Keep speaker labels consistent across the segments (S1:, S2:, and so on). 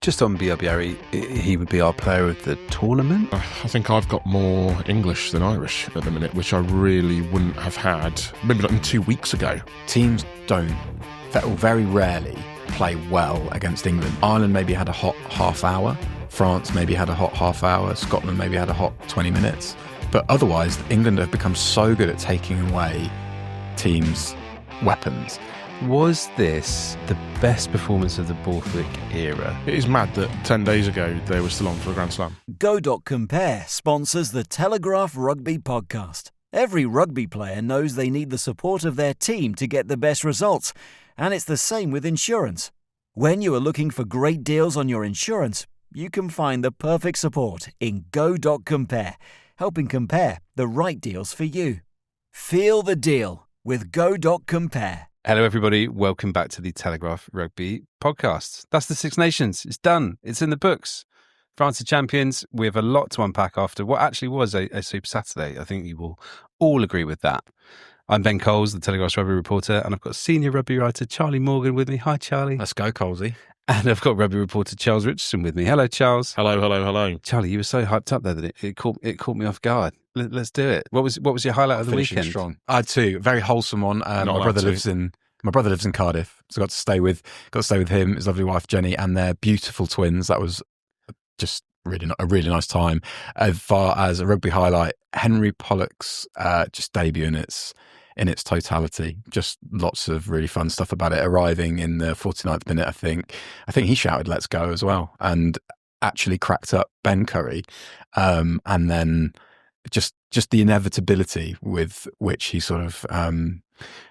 S1: Just on Bielle-Biarrey, he would be our player of the tournament.
S2: I think I've got more English than Irish at the minute, which I really wouldn't have had maybe not 2 weeks ago.
S3: Teams don't, very rarely, play well against England. Ireland maybe had a hot half hour. France maybe had a hot half hour. Scotland maybe had a hot 20 minutes. But otherwise, England have become so good at taking away teams' weapons.
S1: Was this the best performance of the Borthwick era?
S2: It is mad that 10 days ago they were still on for a Grand Slam.
S4: Go.compare sponsors the Telegraph Rugby Podcast. Every rugby player knows they need the support of their team to get the best results, and it's the same with insurance. When you are looking for great deals on your insurance, you can find the perfect support in Go.compare, helping compare the right deals for you. Feel the deal with Go.compare.
S1: Hello, everybody. Welcome back to the Telegraph Rugby Podcast. That's the Six Nations. It's done. It's in the books. France are champions. We have a lot to unpack after what actually was a Super Saturday. I think you will all agree with that. I'm Ben Coles, the Telegraph Rugby reporter, and I've got senior rugby writer Charlie Morgan with me. Hi, Charlie.
S3: Let's go, Colesy.
S1: And I've got rugby reporter Charles Richardson with me. Hello, Charles.
S2: Hello.
S1: Charlie, you were so hyped up there that it caught me off guard. Let's do it. What was your highlight of the weekend?
S3: Strong. I had two. A very wholesome one. My brother lives in Cardiff, so I got to stay with him, his lovely wife Jenny, and their beautiful twins. That was just a really nice time. As far as a rugby highlight, Henry Pollock's just debut in its totality. Just lots of really fun stuff about it. Arriving in the 49th minute, I think he shouted "Let's go" as well, and actually cracked up Ben Curry, and then just the inevitability with which he sort of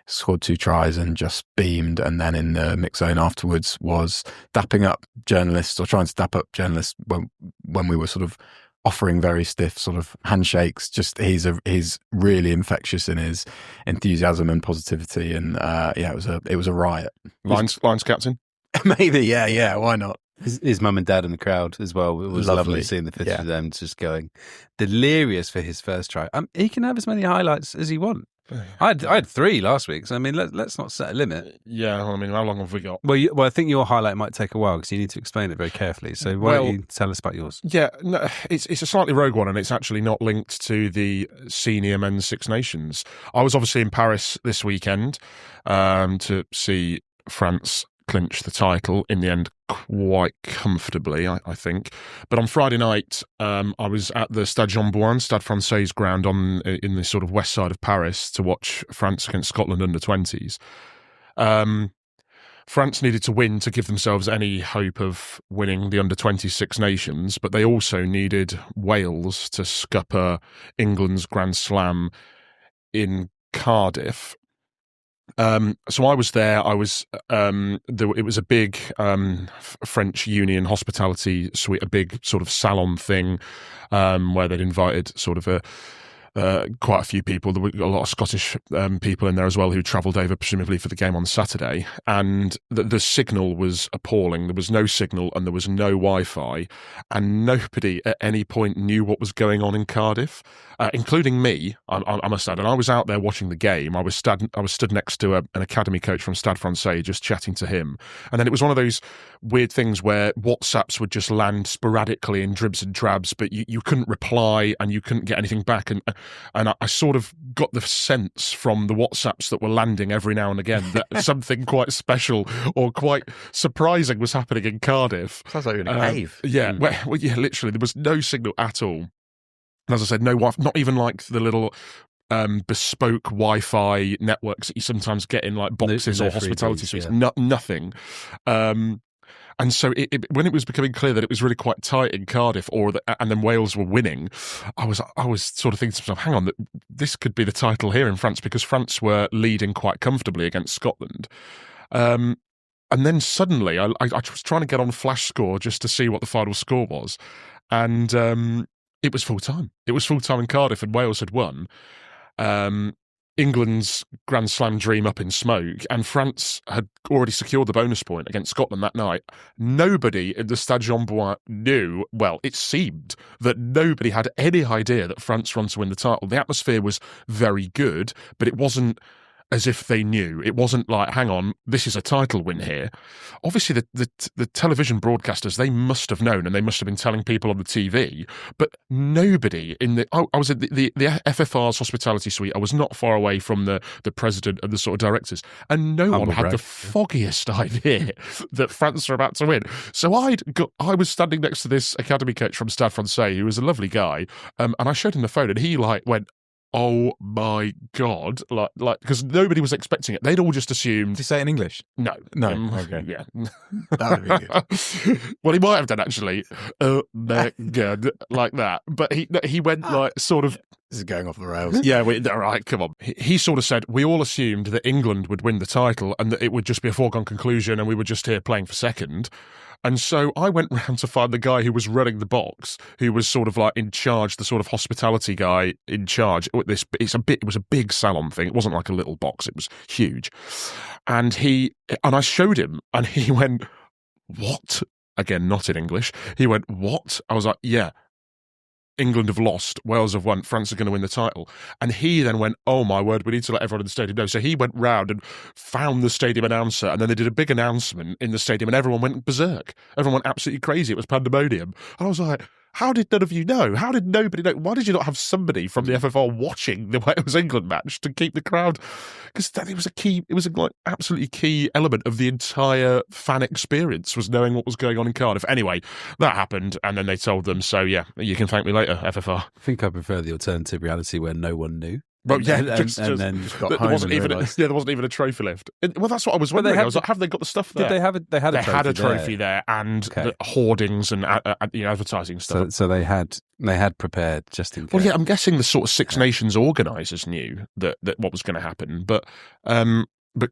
S3: scored 2 tries and just beamed, and then in the mix zone afterwards was dapping up journalists, or trying to dap up journalists when we were sort of offering very stiff sort of handshakes. Just he's really infectious in his enthusiasm and positivity, and it was a riot.
S2: Lions captain?
S3: Maybe, yeah, why not?
S1: His mum and dad in the crowd as well. It was lovely seeing the picture of them just going delirious for his first try. He can have as many highlights as he wants. I had 3 last week, so I mean, let's not set a limit.
S2: Yeah, I mean, how long have we got?
S1: Well, I think your highlight might take a while because you need to explain it very carefully. So why don't you tell us about yours? Yeah,
S2: no, it's a slightly rogue one, and it's actually not linked to the senior men's Six Nations. I was obviously in Paris this weekend to see France clinch the title in the end quite comfortably, I think. But on Friday night, I was at the Stade Jean-Bouin, Stade Français ground in the sort of west side of Paris to watch France against Scotland under-20s. France needed to win to give themselves any hope of winning the under-20 Six Nations, but they also needed Wales to scupper England's Grand Slam in Cardiff. So I was there. It was a big French Union hospitality suite, a big sort of salon thing, where they'd invited sort of quite a few people. There were a lot of Scottish people in there as well who travelled over presumably for the game on Saturday. And the signal was appalling. There was no signal and there was no Wi-Fi, and nobody at any point knew what was going on in Cardiff, including me, I must add. And I was out there watching the game. I was stood next to an academy coach from Stade Français, just chatting to him. And then it was one of those weird things where WhatsApps would just land sporadically in dribs and drabs, but you couldn't reply and you couldn't get anything back. And I sort of got the sense from the WhatsApps that were landing every now and again that something quite special or quite surprising was happening in Cardiff.
S3: Sounds like you're in a cave.
S2: Yeah, yeah, literally, there was no signal at all. And as I said, no Wi-Fi, not even like the little bespoke Wi-Fi networks that you sometimes get in like boxes or hospitality suites. Yeah. Nothing. And so when it was becoming clear that it was really quite tight in Cardiff, and then Wales were winning, I was sort of thinking to myself, hang on, this could be the title here in France, because France were leading quite comfortably against Scotland. And then suddenly, I was trying to get on Flash Score just to see what the final score was, and it was full time. It was full time in Cardiff, and Wales had won. England's Grand Slam dream up in smoke, and France had already secured the bonus point against Scotland that night. Nobody in the Stade Jean-Bouin knew, well, it seemed that nobody had any idea that France were on to win the title. The atmosphere was very good, but it wasn't as if they knew. It wasn't like, hang on, this is a title win here. Obviously, the television broadcasters, they must have known, and they must have been telling people on the TV, but nobody in the... I was at the FFR's hospitality suite. I was not far away from the president and the sort of directors, and no one had the foggiest idea that France were about to win. So I was standing next to this academy coach from Stade Francais, who was a lovely guy, and I showed him the phone, and he went, oh my God, like because nobody was expecting it. They'd all just assumed.
S3: Did he say it in English?
S2: No.
S3: Okay.
S2: Yeah.
S3: That would be good.
S2: Well, he might have done actually. Oh my God, like that. But he went like sort of.
S3: This is going off the rails.
S2: Yeah, all right, come on. He sort of said, we all assumed that England would win the title and that it would just be a foregone conclusion and we were just here playing for second. And so I went round to find the guy who was running the box, who was sort of like in charge, the sort of hospitality guy in charge. It was a big salon thing. It wasn't like a little box. It was huge. And I showed him and he went, what? Again, not in English. He went, what? I was like, yeah. England have lost, Wales have won, France are going to win the title. And he then went, oh my word, we need to let everyone in the stadium know. So he went round and found the stadium announcer, and then they did a big announcement in the stadium and everyone went berserk. Everyone went absolutely crazy. It was pandemonium. And I was like, how did none of you know? How did nobody know? Why did you not have somebody from the FFR watching the Wales-England match to keep the crowd? Because it was a like absolutely key element of the entire fan experience, was knowing what was going on in Cardiff. Anyway, that happened, and then they told them, so yeah, you can thank me later, FFR.
S1: I think I prefer the alternative reality where no one knew.
S2: Well, yeah,
S1: and then
S2: got there wasn't even a trophy lift. Well, that's what I was wondering. I was like, have they got the stuff there?
S1: Did they have a? They had a
S2: trophy there, and the hoardings and advertising stuff.
S1: So they had prepared just in case.
S2: Well, yeah, I'm guessing the sort of Six Nations organisers knew that what was going to happen, but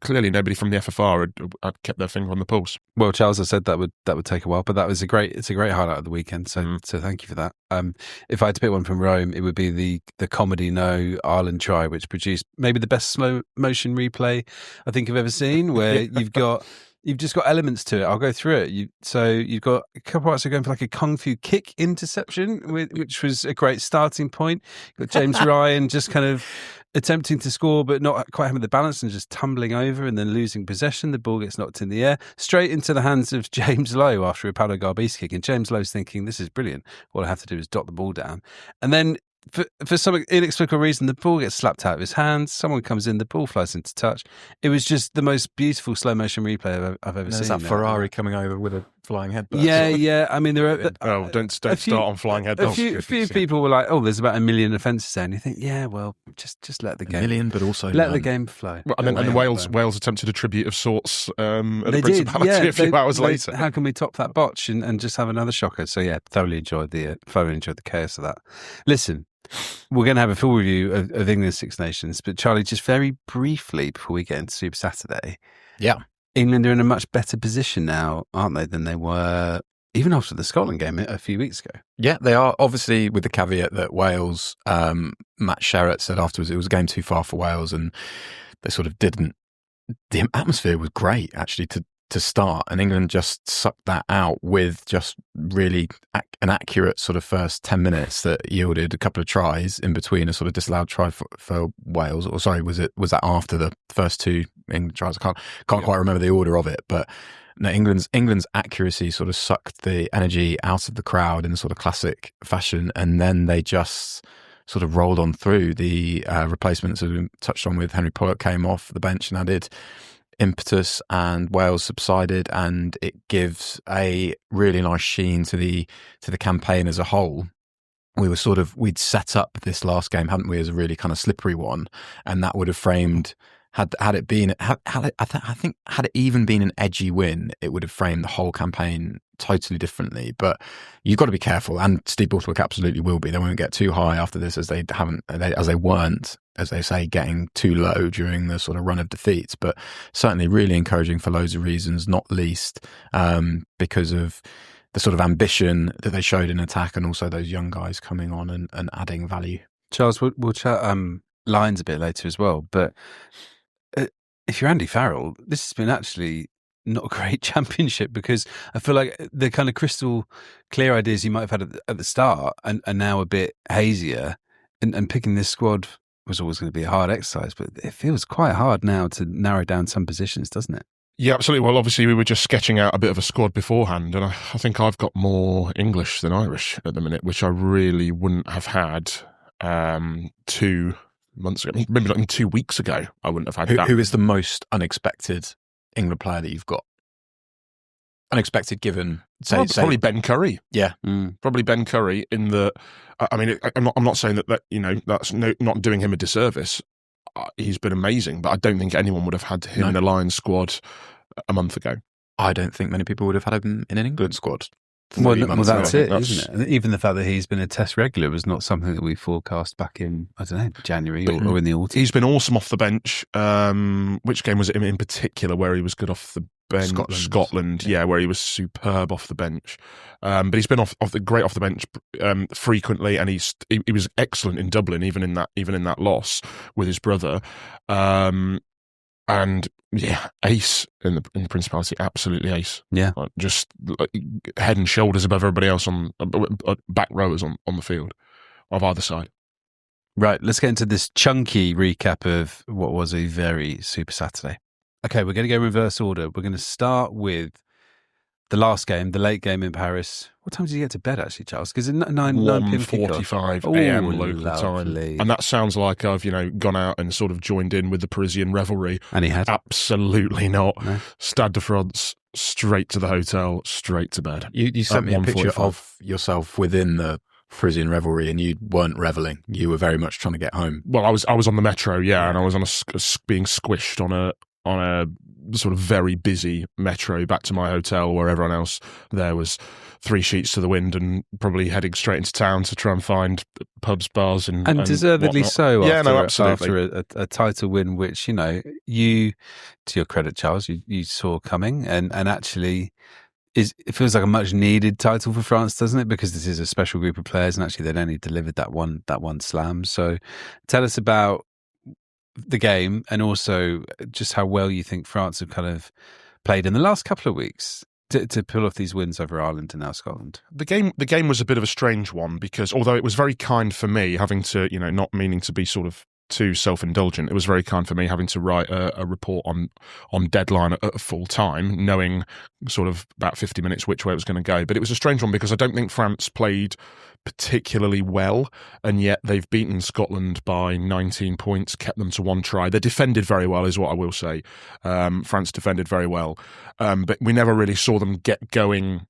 S2: clearly nobody from the FFR had kept their finger on the pulse.
S1: Well, Charles, I said that would take a while, but it's a great highlight of the weekend. So thank you for that. If I had to pick one from Rome, it would be the comedy No Ireland try, which produced maybe the best slow motion replay I think I've ever seen, where you've just got elements to it. I'll go through it. You've got a couple of parts going for like a kung fu kick interception, which was a great starting point. You've got James Ryan just kind of attempting to score, but not quite having the balance and just tumbling over and then losing possession. The ball gets knocked in the air, straight into the hands of James Lowe after a Paolo Garbisi kick. And James Lowe's thinking, this is brilliant. All I have to do is dot the ball down. And then for some inexplicable reason, the ball gets slapped out of his hands. Someone comes in, the ball flies into touch. It was just the most beautiful slow motion replay I've ever seen.
S3: That Ferrari coming over with a flying headbutt.
S1: Yeah. I mean, there are.
S2: Don't start on flying headbutts.
S1: A few people were like, "Oh, there's about 1 million offences there," and you think, "Yeah, well, just let the game."
S3: 1 million, but also
S1: let the game flow.
S2: Well, and Wales attempted a tribute of sorts at a principality a few hours later.
S1: How can we top that botch and just have another shocker? So yeah, thoroughly enjoyed the chaos of that. Listen. We're going to have a full review of England's Six Nations, but Charlie, just very briefly before we get into Super Saturday.
S3: Yeah. England
S1: are in a much better position now, aren't they, than they were even after the Scotland game a few weeks ago?
S3: Yeah, they are, obviously with the caveat that Wales, Matt Sherratt said afterwards it was a game too far for Wales, and they sort of didn't. The atmosphere was great, actually, to start, and England just sucked that out with just really an accurate sort of first 10 minutes that yielded a couple of tries in between, a sort of disallowed try for Wales. Or sorry, was that after the first two England tries? I can't quite remember the order of it, but no, England's accuracy sort of sucked the energy out of the crowd in a sort of classic fashion, and then they just sort of rolled on through. The replacements that we touched on with Henry Pollock came off the bench and added impetus, and Wales subsided, and it gives a really nice sheen to the campaign as a whole. We'd set up this last game, hadn't we, as a really kind of slippery one, and that would have framed had it even been an edgy win, it would have framed the whole campaign totally differently. But you've got to be careful, and Steve Borthwick absolutely will be. They won't get too high after this, as they weren't, as they say, getting too low during the sort of run of defeats. But certainly really encouraging for loads of reasons, not least because of the sort of ambition that they showed in attack, and also those young guys coming on and adding value.
S1: Charles, we'll chat lines a bit later as well, but if you're Andy Farrell, this has been actually not a great championship, because I feel like the kind of crystal clear ideas you might have had at the start are now a bit hazier, and picking this squad was always going to be a hard exercise, but it feels quite hard now to narrow down some positions, doesn't it?
S2: Yeah, absolutely. Well, obviously, we were just sketching out a bit of a squad beforehand, and I think I've got more English than Irish at the minute, which I really wouldn't have had 2 months ago. Maybe like 2 weeks ago, I wouldn't have had that.
S3: Who is the most unexpected England player that you've got? Unexpected given,
S2: probably Ben Curry.
S3: Yeah.
S2: Probably Ben Curry in the... I mean, I'm not saying that that's not doing him a disservice. He's been amazing, but I don't think anyone would have had him in a Lions squad a month ago.
S3: I don't think many people would have had him in an England squad.
S1: Well, that's it, isn't it? And even the fact that he's been a test regular was not something that we forecast back in, I don't know, January or in the autumn.
S2: He's been awesome off the bench. Which game was it in particular where he was good off the bench? Scotland, yeah, where he was superb off the bench. But he's been great off the bench frequently, and he was excellent in Dublin, even in that loss with his brother. And yeah, ace in the Principality, absolutely ace.
S1: Yeah,
S2: just head and shoulders above everybody else on back rowers on the field of either side.
S1: Right, let's get into this chunky recap of what was a very Super Saturday. Okay, we're going to go reverse order. We're going to start with the last game, the late game in Paris. What time did you get to bed, actually, Charles? Because it's 9 p.m.
S2: 1:45 a.m. local time. And that sounds like I've, gone out and sort of joined in with the Parisian revelry.
S1: And he had?
S2: Absolutely not. No. Stade de France, straight to the hotel, straight to bed.
S3: You sent me a picture of yourself within the Parisian revelry, and you weren't revelling. You were very much trying to get home.
S2: Well, I was on the metro, yeah. And I was on being squished on a sort of very busy metro back to my hotel, where everyone else there was 3 sheets to the wind and probably heading straight into town to try and find pubs, bars, and
S1: deservedly
S2: whatnot.
S1: so.
S2: Yeah, absolutely.
S1: After a title win, which you, to your credit, Charles, you saw coming, and actually. It feels like a much needed title for France, doesn't it? Because this is a special group of players, and actually they'd only delivered that one slam. So, tell us about the game, and also just how well you think France have kind of played in the last couple of weeks to pull off these wins over Ireland and now Scotland.
S2: The game was a bit of a strange one, because although it was very kind for me, having to not meaning to be sort of too self-indulgent, it was very kind for me having to write a report on deadline at full time, knowing sort of about 50 minutes which way it was going to go. But it was a strange one because I don't think France played particularly well, and yet they've beaten Scotland by 19 points, kept them to 1 try. They defended very well, is what I will say. France defended very well, but we never really saw them get going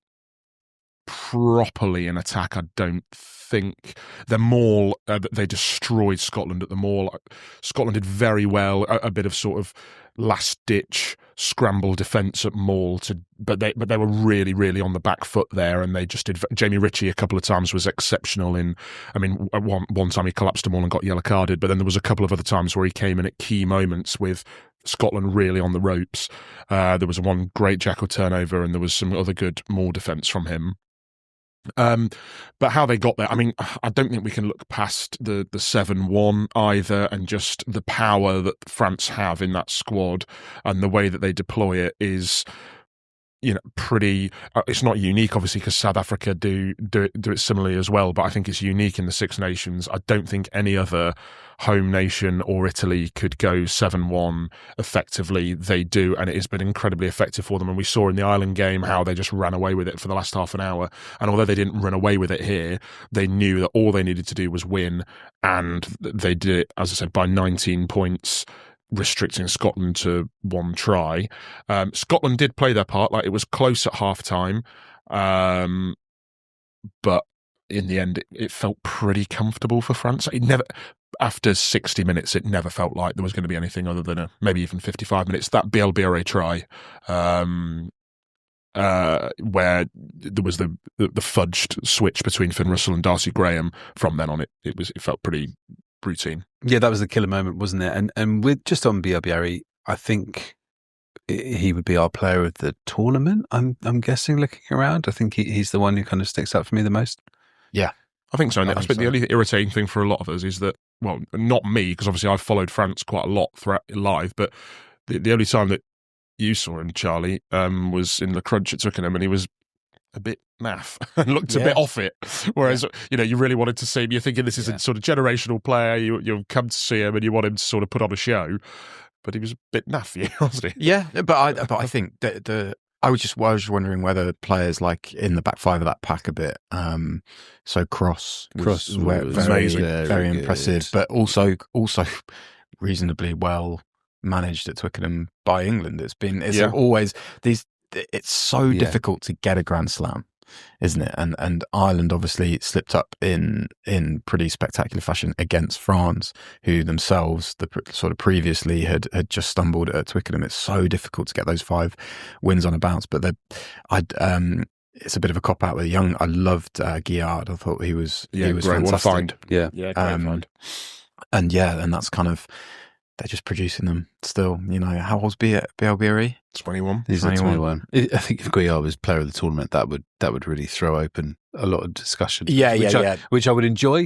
S2: properly in attack, I don't think. The maul, they destroyed Scotland at the maul. Scotland did very well, a bit of sort of last-ditch scramble defence at maul, but they were really, really on the back foot there, and they just did. Jamie Ritchie a couple of times was exceptional one time he collapsed a maul and got yellow carded, but then there was a couple of other times where he came in at key moments with Scotland really on the ropes. There was one great jackal turnover, and there was some other good maul defence from him. But how they got there, I don't think we can look past the 7-1 either, and just the power that France have in that squad and the way that they deploy it is, pretty. It's not unique, obviously, because South Africa do it similarly as well. But I think it's unique in the Six Nations. I don't think any other home nation or Italy could go 7-1 effectively. They do, and it has been incredibly effective for them. And we saw in the Ireland game how they just ran away with it for the last half an hour. And although they didn't run away with it here, they knew that all they needed to do was win, and they did it, as I said, by 19 points. Restricting Scotland to 1 try. Scotland did play their part. Like, it was close at half time, but in the end, it felt pretty comfortable for France. It never, after 60 minutes, it never felt like there was going to be anything other than maybe even 55 minutes. That Bielle-Biarrey try, where there was the fudged switch between Finn Russell and Darcy Graham. From then on, it felt pretty routine.
S1: Yeah, that was the killer moment, wasn't it? And with just on Bielle-Biarrey, I think he would be our player of the tournament. I'm guessing, looking around, I think he's the one who kind of sticks out for me the most.
S3: Yeah,
S2: I think so. And I think the only irritating thing for a lot of us is that, well, not me, because obviously I've followed France quite a lot throughout live, but the only time that you saw him, Charlie, was in the crunch at Twickenham, and he was a bit naff and looked a bit off it. Whereas, you really wanted to see him. You're thinking this is a sort of generational player. You've come to see him and you want him to sort of put on a show. But he was a bit naff, wasn't he?
S3: Yeah, but I think I was just wondering whether players like in the back five of that pack a bit. So Cross was very impressive, but also reasonably well managed at Twickenham by England. It's always these. It's so difficult to get a Grand Slam, isn't it? And Ireland obviously slipped up in pretty spectacular fashion against France, who themselves sort of previously had just stumbled at Twickenham. It's so difficult to get those 5 wins on a bounce. But it's a bit of a cop out with young. I loved Guillard. I thought he was fantastic.
S2: What a find.
S1: Yeah,
S2: great find.
S3: And that's kind of. They're just producing them still. How old's Bielle-Biarrey?
S2: 21.
S1: He's 21. I think if Guillard was player of the tournament, that would really throw open a lot of discussion. Which I would enjoy,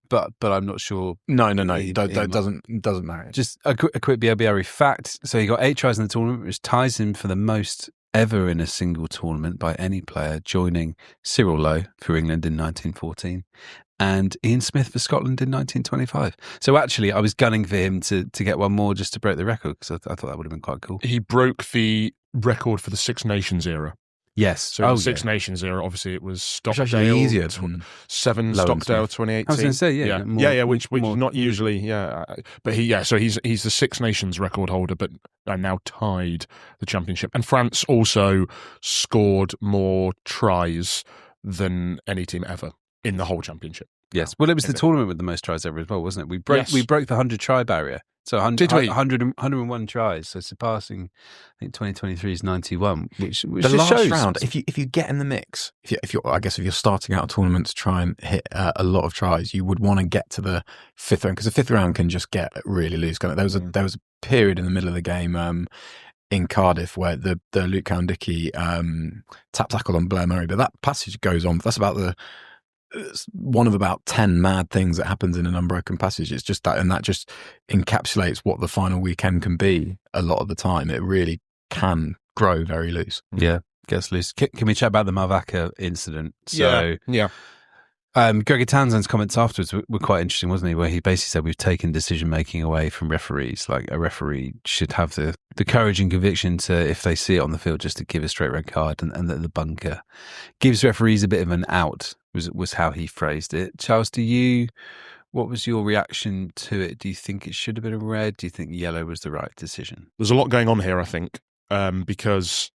S1: but I'm not sure.
S3: No. It doesn't matter.
S1: Just a quick Bielle-Biarrey fact. So he got 8 tries in the tournament, which ties him for the most ever in a single tournament by any player, joining Cyril Lowe for England in 1914. And Ian Smith for Scotland in 1925. So actually, I was gunning for him to get one more just to break the record, because I thought that would have been quite cool.
S2: He broke the record for the Six Nations era.
S1: Yes.
S2: So the Six Nations era, obviously it was Stockdale.
S3: It's actually easier.
S2: 7 Stockdale 2018.
S1: I was going to say,
S2: which is not usually, But he's the Six Nations record holder, but now tied the championship. And France also scored more tries than any team ever in the whole championship.
S1: Yes. Well, it was the tournament with the most tries ever as well, wasn't it? We broke the 100 try barrier. So 101 tries, so surpassing, I think 2023's 91, which
S3: the last
S1: shows.
S3: round. If you get in the mix, if you're starting out a tournament to try and hit a lot of tries, you would want to get to the 5th round, because the 5th round can just get really loose. There was a period in the middle of the game in Cardiff where the Luke Cowan-Dickey tap tackle on Blair Murray, but that passage goes on. That's about one of about 10 mad things that happens in an unbroken passage. It's just that, and that just encapsulates what the final weekend can be a lot of the time. It really can grow very loose.
S1: Yeah, gets loose. Can we chat about the Malvaca incident? Gregor Townsend's comments afterwards were quite interesting, wasn't he? Where he basically said, we've taken decision-making away from referees. Like, a referee should have the courage and conviction to, if they see it on the field, just to give a straight red card, and that the bunker gives referees a bit of an out, was how he phrased it. Charles, what was your reaction to it? Do you think it should have been a red? Do you think yellow was the right decision?
S2: There's a lot going on here, I think, because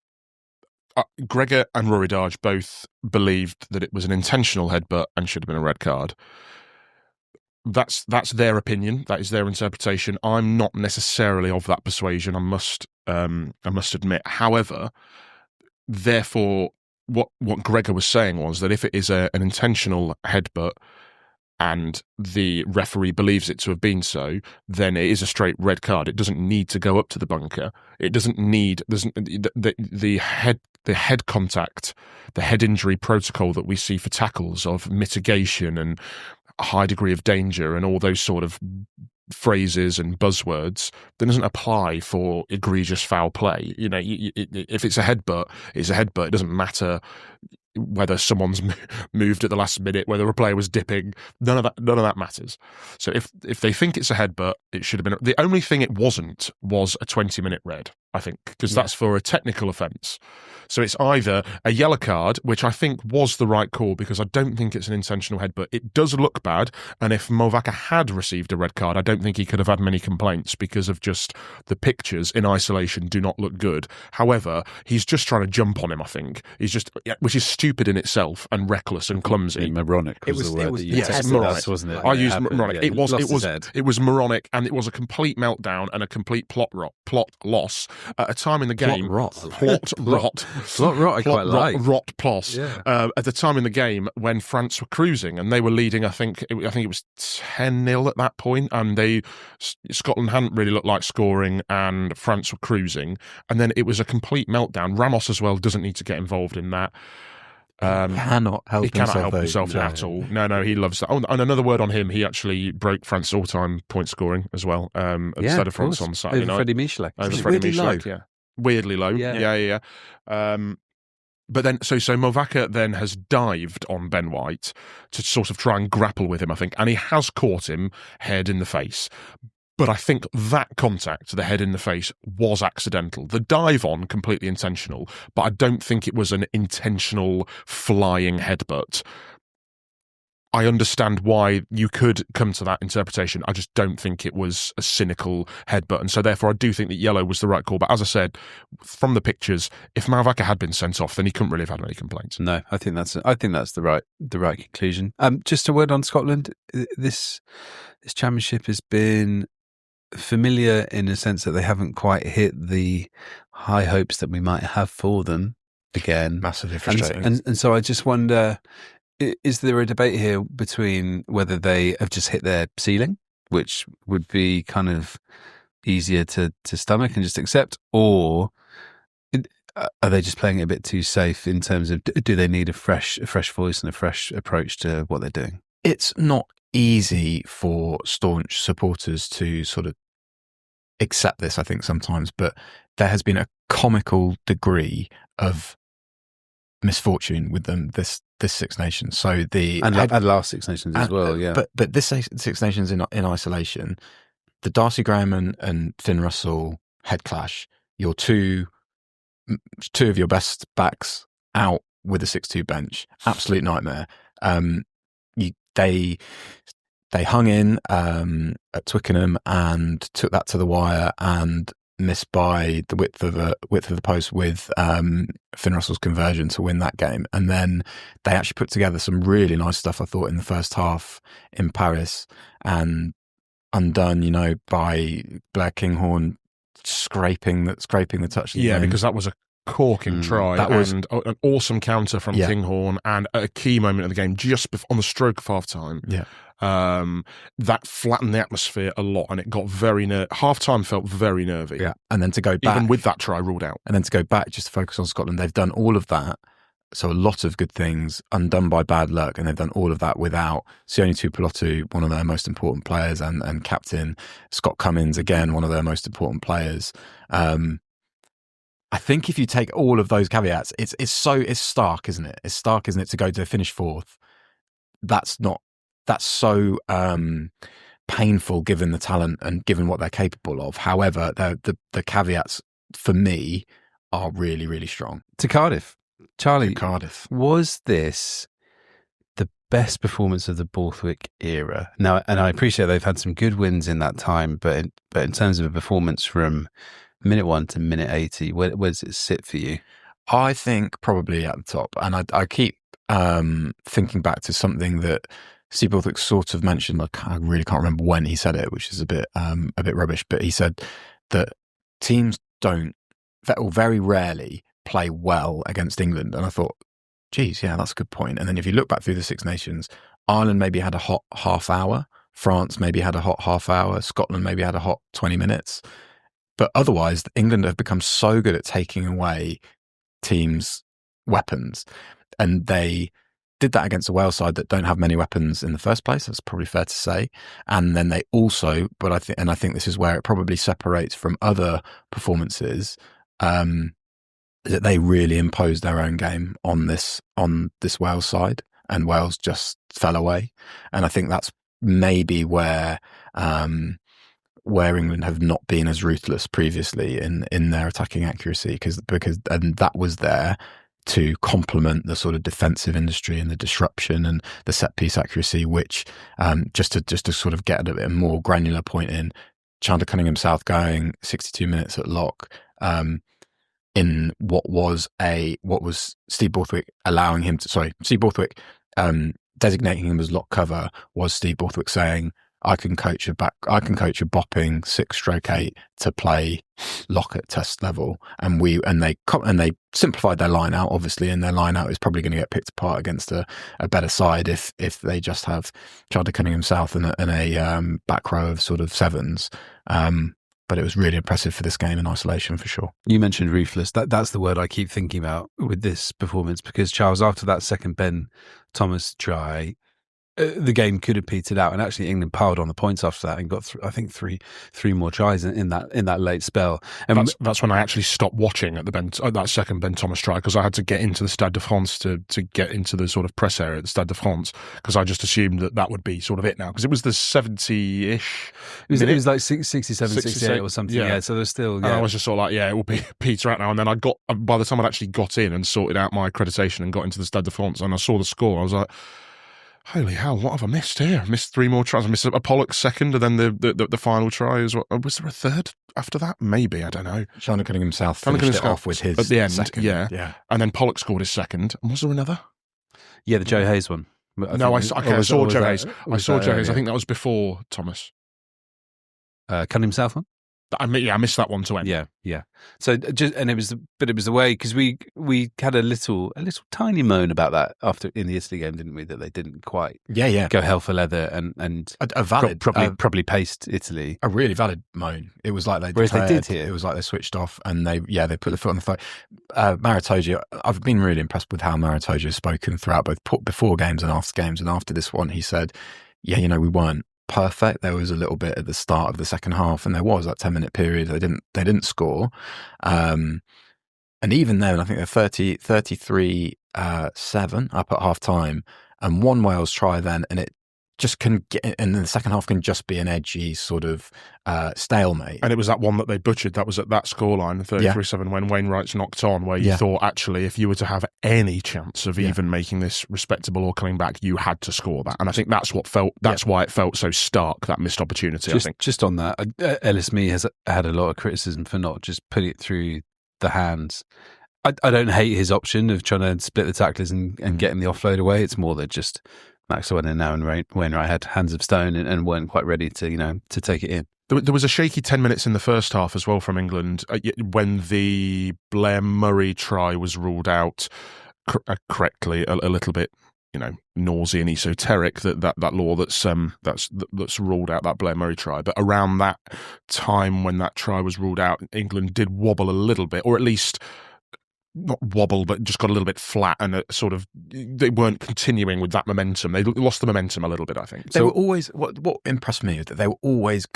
S2: Gregor and Rory Darge both believed that it was an intentional headbutt and should have been a red card. That's their opinion. That is their interpretation. I'm not necessarily of that persuasion, I must admit. However, therefore, what Gregor was saying was that if it is an intentional headbutt and the referee believes it to have been so, then it is a straight red card. It doesn't need to go up to the bunker. It doesn't need the head contact, the head injury protocol that we see for tackles of mitigation and a high degree of danger and all those sort of phrases and buzzwords that doesn't apply for egregious foul play. If it's a headbutt, it's a headbutt. It doesn't matter whether someone's moved at the last minute, whether a player was dipping. None of that matters. So if they think it's a headbutt, it should have been. The only thing it wasn't was a 20-minute red, I think, because that's for a technical offence. So it's either a yellow card, which I think was the right call, because I don't think it's an intentional headbutt. It does look bad, and if Malvaca had received a red card, I don't think he could have had many complaints, because of just the pictures in isolation do not look good. However, he's just trying to jump on him, I think. Which is stupid in itself and reckless and clumsy.
S1: Moronic was the word that you
S2: used.
S1: Moronic, wasn't it?
S2: I used moronic.
S1: Yeah,
S2: it was moronic, and it was a complete meltdown and a complete plot loss at a time in the game.
S1: Plot rot, I quite like.
S2: Rot plus.
S1: Yeah.
S2: At the time in the game when France were cruising and they were leading, I think it was 10-0 at that point, and Scotland hadn't really looked like scoring, and France were cruising, and then it was a complete meltdown. Ramos as well doesn't need to get involved in that.
S3: He cannot help himself
S2: at all. No, he loves that. Oh, and another word on him, he actually broke France's all-time point scoring as well at the Stade de France on Saturday night.
S1: Freddie Michelek.
S2: Over Freddie Michelek, yeah. Weirdly low. Yeah. But then, so Movaka then has dived on Ben White to sort of try and grapple with him, I think, and he has caught him head in the face. But I think that contact, the head in the face, was accidental. The dive on, completely intentional, but I don't think it was an intentional flying headbutt. I understand why you could come to that interpretation. I just don't think it was a cynical headbutt. And so therefore I do think that yellow was the right call. But as I said, from the pictures, if Movaka had been sent off, then he couldn't really have had any complaints.
S1: No, I think that's the right conclusion. Just a word on Scotland. This championship has been familiar in a sense that they haven't quite hit the high hopes that we might have for them again.
S3: Massively frustrating.
S1: And so I just wonder, is there a debate here between whether they have just hit their ceiling, which would be kind of easier to stomach and just accept, or are they just playing it a bit too safe in terms of, do they need a fresh voice and a fresh approach to what they're doing?
S3: It's not easy for staunch supporters to sort of accept this, I think, sometimes, but there has been a comical degree of misfortune with them this Six Nations. So
S1: and last Six Nations as well, yeah.
S3: But this Six Nations in isolation, the Darcy Graham and Finn Russell head clash, your two of your best backs out with a 6-2 bench, absolute nightmare. They hung in at Twickenham and took that to the wire and missed by the width of the post with Finn Russell's conversion to win that game. And then they actually put together some really nice stuff, I thought, in the first half in Paris, and undone, by Blair Kinghorn scraping the touch.
S2: Yeah, because that was a corking try. That was an awesome counter from Kinghorn, and at a key moment of the game, just on the stroke of half time.
S3: Yeah.
S2: That flattened the atmosphere a lot, and it got very half time felt very nervy.
S3: Yeah. And then to go back,
S2: even with that try ruled out,
S3: and then to go back just to focus on Scotland, they've done all of that. So a lot of good things undone by bad luck, and they've done all of that without Sione Tuipulotu, one of their most important players, and captain Scott Cummins, again, one of their most important players. I think if you take all of those caveats, it's stark, isn't it? It's stark, isn't it, to go to finish fourth? That's so painful given the talent and given what they're capable of. However, the caveats for me are really, really strong.
S1: To Cardiff. Charlie,
S3: was
S1: this the best performance of the Borthwick era? Now, and I appreciate they've had some good wins in that time, but in terms of a performance from minute 1 to minute 80, where does it sit for you?
S3: I think probably at the top. And I keep thinking back to something that Steve Borthwick sort of mentioned. I really can't remember when he said it, which is a bit rubbish. But he said that teams very rarely play well against England. And I thought, geez, yeah, that's a good point. And then if you look back through the Six Nations, Ireland maybe had a hot half hour. France maybe had a hot half hour. Scotland maybe had a hot 20 minutes. But otherwise, England have become so good at taking away teams' weapons. And they did that against a Wales side that don't have many weapons in the first place. That's probably fair to say. And then they also, I think this is where it probably separates from other performances, that they really imposed their own game on this Wales side, and Wales just fell away. And I think that's maybe where England have not been as ruthless previously in their attacking accuracy, because that was there to complement the sort of defensive industry and the disruption and the set piece accuracy, which just to sort of get a bit more granular point in, Chandler Cunningham South going 62 minutes at lock, in what was Steve Borthwick designating him as lock cover, was Steve Borthwick saying, I can coach a bopping 6/8 to play lock at test level, and they simplified their line out, obviously, and their line out is probably going to get picked apart against a better side if they just have Chandler Cunningham South and a back row of sort of sevens. But it was really impressive for this game in isolation, for sure.
S1: You mentioned ruthless. That's the word I keep thinking about with this performance, because Charles, after that second Ben Thomas try, the game could have petered out, and actually England piled on the points after that and got I think three more tries in that late spell. And
S2: that's when I actually stopped watching at that second Ben Thomas try, because I had to get into the Stade de France to get into the sort of press area at the Stade de France, because I just assumed that would be sort of it now, because it was the 70-ish.
S1: It was like 67, 68 or something. Yeah, so there's still. Yeah.
S2: And I was just sort of like, it will be peter out now. And then by the time I'd actually got in and sorted out my accreditation and got into the Stade de France, and I saw the score, I was like, holy hell, what have I missed here? I missed 3 more tries. I missed a Pollock second, and then the final try as well. Was there a third after that? Maybe, I don't know.
S3: Charlie Cunningham South finished it off with his
S2: at the end,
S3: second.
S2: Yeah. And then Pollock scored his second. And was there another?
S1: Yeah, the Joe Hayes one.
S2: I saw Joe Hayes. I saw Joe Hayes. I think that was before Thomas.
S1: Cunningham South one?
S2: I missed that one to end.
S1: Yeah. So it was the way, because we had a little tiny moan about that after in the Italy game, didn't we? That they didn't quite go hell for leather and
S3: a valid
S1: probably paced Italy.
S3: A really valid moan. It was like they did here. It was like they switched off and they put the foot on the throat. Maro Itoje, I've been really impressed with how Maro Itoje has spoken throughout both before games and after games. And after this one, he said, we weren't perfect. There was a little bit at the start of the second half, and there was that 10-minute period they didn't score, and even then I think they're 33-7 up at half time, and one Wales try then, and it just can get, and then the second half can just be an edgy sort of stalemate.
S2: And it was that one that they butchered. That was at that scoreline, 33-7, when Wainwright's knocked on, where you thought, actually, if you were to have any chance of even making this respectable or coming back, you had to score that. And I think that's why it felt so stark, that missed opportunity. I think
S1: just on that, Ellis Mee has had a lot of criticism for not just putting it through the hands. I don't hate his option of trying to split the tacklers and getting the offload away. It's more that just Maxwell and now and Wainwright had hands of stone and weren't quite ready to take it in.
S2: There was a shaky 10 minutes in the first half as well from England when the Bielle-Biarrey try was ruled out correctly, a little bit, nausea and esoteric, that law that's ruled out that Bielle-Biarrey try. But around that time when that try was ruled out, England did wobble a little bit, or at least not wobble, but just got a little bit flat, and they weren't continuing with that momentum. They lost the momentum a little bit, I think.
S3: They were always, what impressed me is that they were always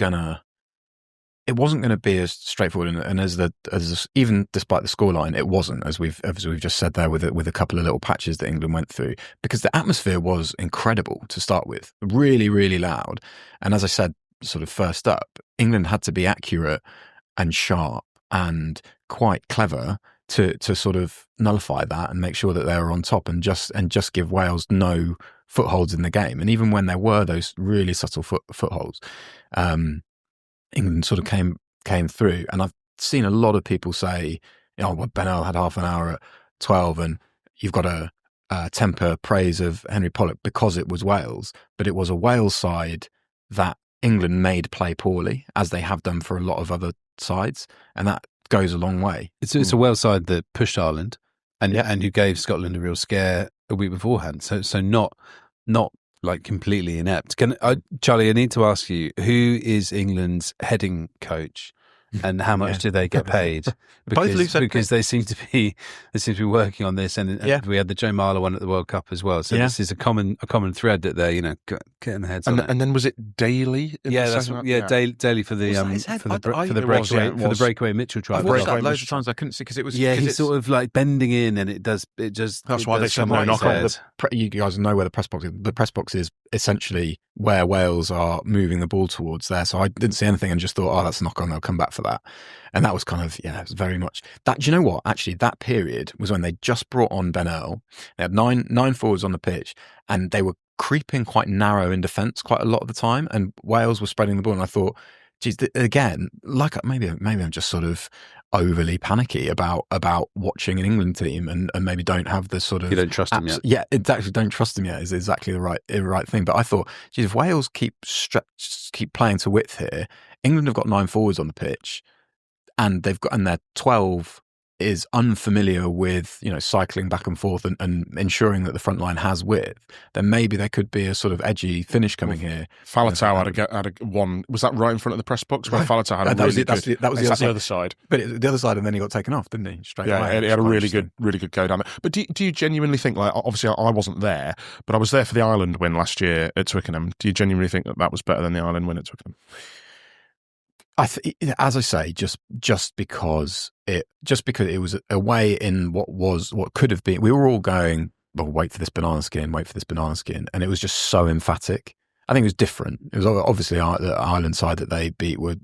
S3: it wasn't going to be as straightforward, and as even despite the scoreline, it wasn't, as we've just said there, with a couple of little patches that England went through, because the atmosphere was incredible to start with, really, really loud. And as I said, sort of first up, England had to be accurate and sharp and quite clever to sort of nullify that and make sure that they were on top and just give Wales no footholds in the game. And even when there were those really subtle footholds, England sort of came through. And I've seen a lot of people say, Ben Earl had half an hour at 12, and you've got to temper praise of Henry Pollock because it was Wales, but it was a Wales side that England made play poorly, as they have done for a lot of other sides, and that goes a long way.
S1: It's a Wales side that pushed Ireland and who gave Scotland a real scare a week beforehand. So not like completely inept. Charlie, I need to ask you, who is England's heading coach, and how much do they get paid? Because they seem to be working on this, and we had the Joe Marler one at the World Cup as well. So this is a common thread that they're getting their heads on.
S2: And then was it Daly?
S1: Daly for the breakaway Mitchell try.
S3: I've watched that loads of times. I couldn't see because it was
S1: he's sort of like bending in, and that's
S2: why they said no knock on.
S3: You guys know where the press box is. The press box is essentially where Wales are moving the ball towards there. So I didn't see anything and just thought, that's a knock on, they'll come back for that. And that was kind of, it was very much that. Do you know what? Actually, that period was when they just brought on Ben Earl. They had nine forwards on the pitch, and they were creeping quite narrow in defence quite a lot of the time, and Wales were spreading the ball. And I thought, geez, again, like maybe I'm just sort of overly panicky about watching an England team and maybe don't have the sort of...
S1: You don't trust them yet.
S3: Yeah, exactly. Don't trust them yet is exactly the right thing. But I thought, geez, if Wales keep playing to width here, England have got 9 forwards on the pitch, and they're 12 is unfamiliar with, cycling back and forth and ensuring that the front line has width, then maybe there could be a sort of edgy finish coming here.
S2: Faletau had a one. Was that right in front of the press box where Faletau had a really good? That was the other side.
S3: But the other side, and then he got taken off, didn't he? Straight away.
S2: He had a really good go down there. But do you genuinely think, like, obviously I wasn't there, but I was there for the Ireland win last year at Twickenham. Do you genuinely think that was better than the Ireland win at Twickenham?
S3: As I say, just because it was away in what could have been. We were all going, well, wait for this banana skin, and it was just so emphatic. I think it was different. It was obviously the Ireland side that they beat were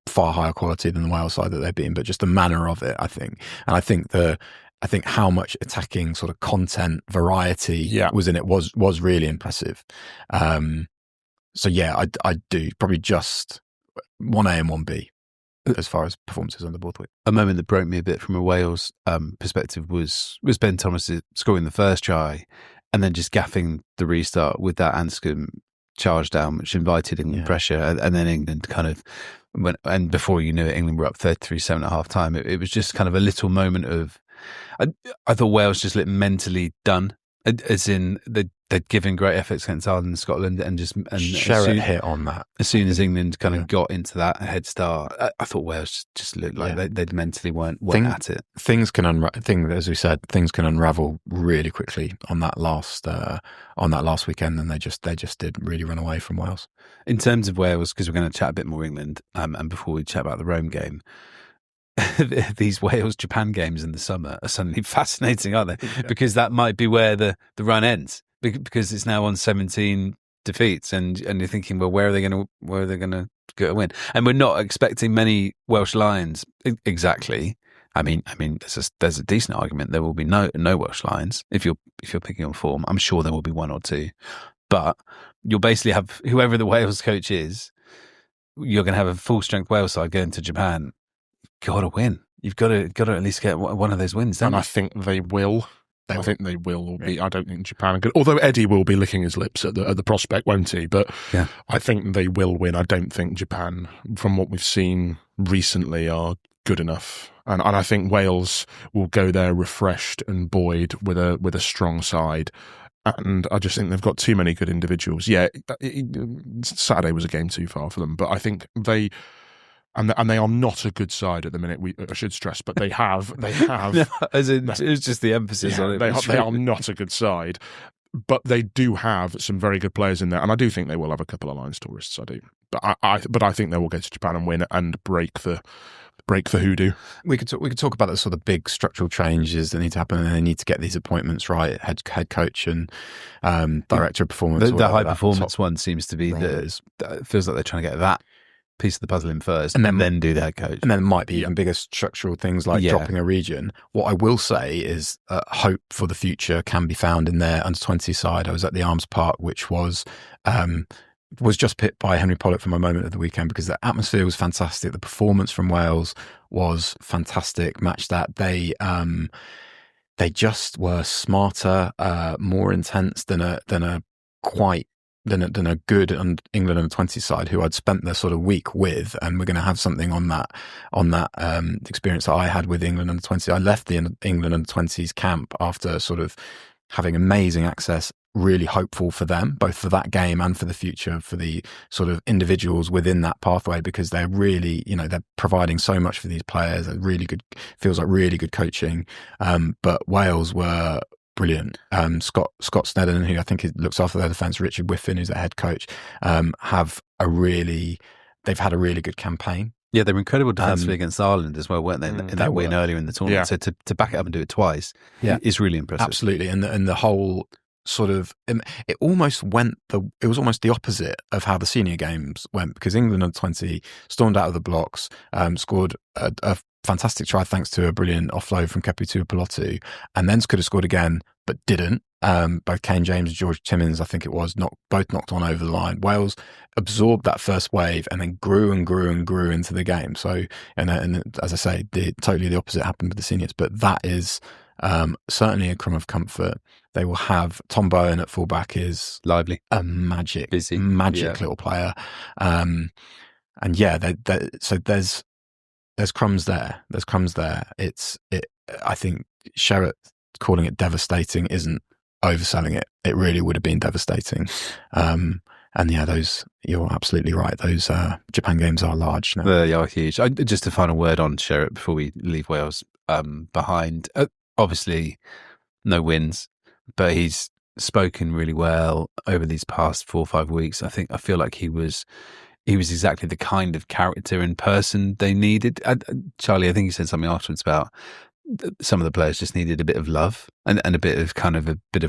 S3: far higher quality than the Wales side that they beat, but just the manner of it, I think, and I think how much attacking sort of content variety was in it was really impressive. So yeah, I do probably just 1A and 1B as far as performances on the Borthwick.
S1: A moment that broke me a bit from a Wales perspective was Ben Thomas scoring the first try and then just gaffing the restart with that Anscombe charge down, which invited England pressure, and then England kind of went, and before you knew it, England were up 33-7 at half time. It was just kind of a little moment of, I thought Wales just looked mentally done, as in they'd given great efforts against Ireland and Scotland, and
S3: Sherratt hit on that.
S1: As soon as England kind of got into that head start, I thought Wales just looked like they mentally weren't at it.
S3: Things can as we said, things can unravel really quickly on that last weekend, and they just did really run away from Wales.
S1: In terms of Wales, because we're going to chat a bit more England, and before we chat about the Rome game. These Wales-Japan games in the summer are suddenly fascinating, aren't they? Because that might be where the run ends, because it's now on 17 defeats, and you're thinking, well, where are they going to get a win? And we're not expecting many Welsh Lions exactly. I mean, there's a decent argument there will be no Welsh Lions if you're picking on form. I'm sure there will be one or two, but you'll basically have whoever the Wales coach is. You're going to have a full strength Wales side going to Japan. Got to win. You've got to at least get one of those wins, don't you?
S2: I think they will. I think they will be. I don't think Japan could. Although Eddie will be licking his lips at the prospect, won't he? But I think they will win. I don't think Japan, from what we've seen recently, are good enough. And I think Wales will go there refreshed and buoyed with a strong side. And I just think they've got too many good individuals. Yeah, Saturday was a game too far for them. But I think they... And they are not a good side at the minute. I should stress, but they have.
S1: No, as in, it was just the emphasis on it.
S2: They are not a good side, but they do have some very good players in there, and I do think they will have a couple of Lions tourists. I do, but I think they will go to Japan and win and break the hoodoo.
S3: We could talk about the sort of big structural changes that need to happen, and they need to get these appointments right. Head coach and director of performance.
S1: The high performance one seems to be it feels like they're trying to get that piece of the puzzle in first, and then do the head coach.
S3: And then there might be even bigger structural things like dropping a region. What I will say is hope for the future can be found in their under-20 side. I was at the Arms Park, which was just picked by Henry Pollock for my moment of the weekend, because the atmosphere was fantastic. The performance from Wales was fantastic. Matched that. They just were smarter, more intense than a good England under-20 side who I'd spent the sort of week with, and we're going to have something on that experience that I had with England under-20. I left the England under-20s camp after sort of having amazing access, really hopeful for them, both for that game and for the future, for the sort of individuals within that pathway, because they're really, they're providing so much for these players. They're really good, feels like really good coaching. But Wales were brilliant. Scott Snedden, who I think looks after their defence, Richard Whiffen, who's their head coach, they've had a really good campaign.
S1: Yeah, they were incredible defensively against Ireland as well, weren't they? In that win earlier in the tournament. Yeah. So to back it up and do it twice is really impressive.
S3: Absolutely. And the whole sort of, it was almost the opposite of how the senior games went, because England under 20 stormed out of the blocks, scored a fantastic try thanks to a brilliant offload from Kepu Tuipulotu, and then could have scored again but didn't. Both Kane James and George Timmins, I think it was, both knocked on over the line. Wales absorbed that first wave and then grew and grew and grew into the game. So, and as I say, totally the opposite happened with the seniors. But that is certainly a crumb of comfort. They will have Tom Bowen at fullback, is
S1: lively,
S3: a magic little player. So there's there's crumbs there. I think Sherratt calling it devastating isn't overselling it. It really would have been devastating. And yeah, you're absolutely right. Those Japan games are large now.
S1: They are huge. Just a final word on Sherratt before we leave Wales behind. Obviously, no wins, but he's spoken really well over these past 4 or 5 weeks. I feel like he was exactly the kind of character and person they needed. Charlie, I think he said something afterwards about some of the players just needed a bit of love and a bit of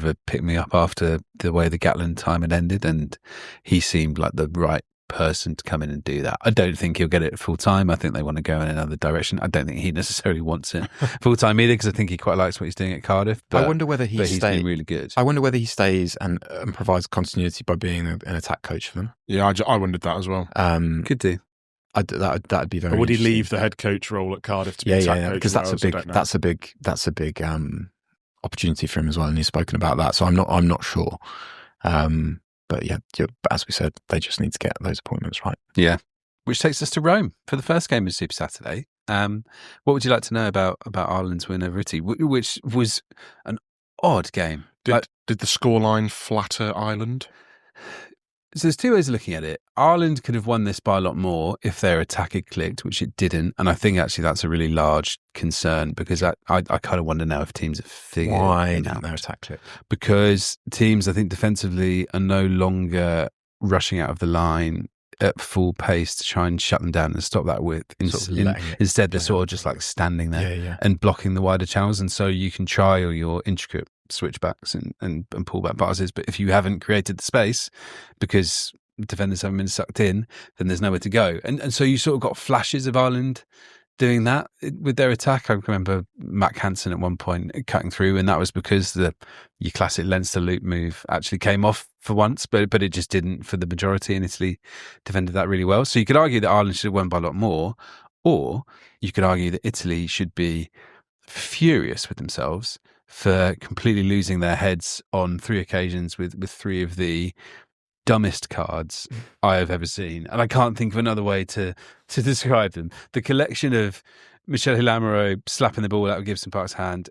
S1: a pick me up after the way the Gatland time had ended, and he seemed like the right person to come in and do that. I don't think he'll get it full time. I think they want to go in another direction. I don't think he necessarily wants it full time either, because I think he quite likes what he's doing at Cardiff. But,
S3: I wonder whether he's
S1: been really good.
S3: I wonder whether he stays and provides continuity by being an attack coach for them.
S2: Yeah, I wondered that as well.
S1: Could do.
S3: That'd be very.
S2: Or would he leave the head coach role at Cardiff to be attack coach?
S3: Because that's a big opportunity for him as well, and he's spoken about that. So I'm not sure. But yeah, as we said, they just need to get those appointments right.
S1: Yeah, which takes us to Rome for the first game of Super Saturday. What would you like to know about Ireland's win over Italy, which was an odd game?
S2: Did the scoreline flatter Ireland?
S1: So there's two ways of looking at it. Ireland could have won this by a lot more if their attack had clicked, which it didn't. And I think actually that's a really large concern, because I kind of wonder now if teams have figured
S3: why
S1: it
S3: didn't
S1: out.
S3: their attack click?
S1: Because teams, I think, defensively are no longer rushing out of the line at full pace to try and shut them down and stop that width. Instead, they're sort of just like standing there and blocking the wider channels. And so you can try all your intricate switchbacks and pullback passes, but if you haven't created the space because defenders haven't been sucked in, then there's nowhere to go. And so you sort of got flashes of Ireland doing that with their attack. I remember Mac Hansen at one point cutting through, and that was because your classic Leinster loop move actually came off for once, but it just didn't for the majority, and Italy defended that really well. So you could argue that Ireland should have won by a lot more, or you could argue that Italy should be furious with themselves for completely losing their heads on 3 occasions with 3 of the dumbest cards I have ever seen. And I can't think of another way to describe them. The collection of Michel Hilamaro slapping the ball out of Gibson Park's hand,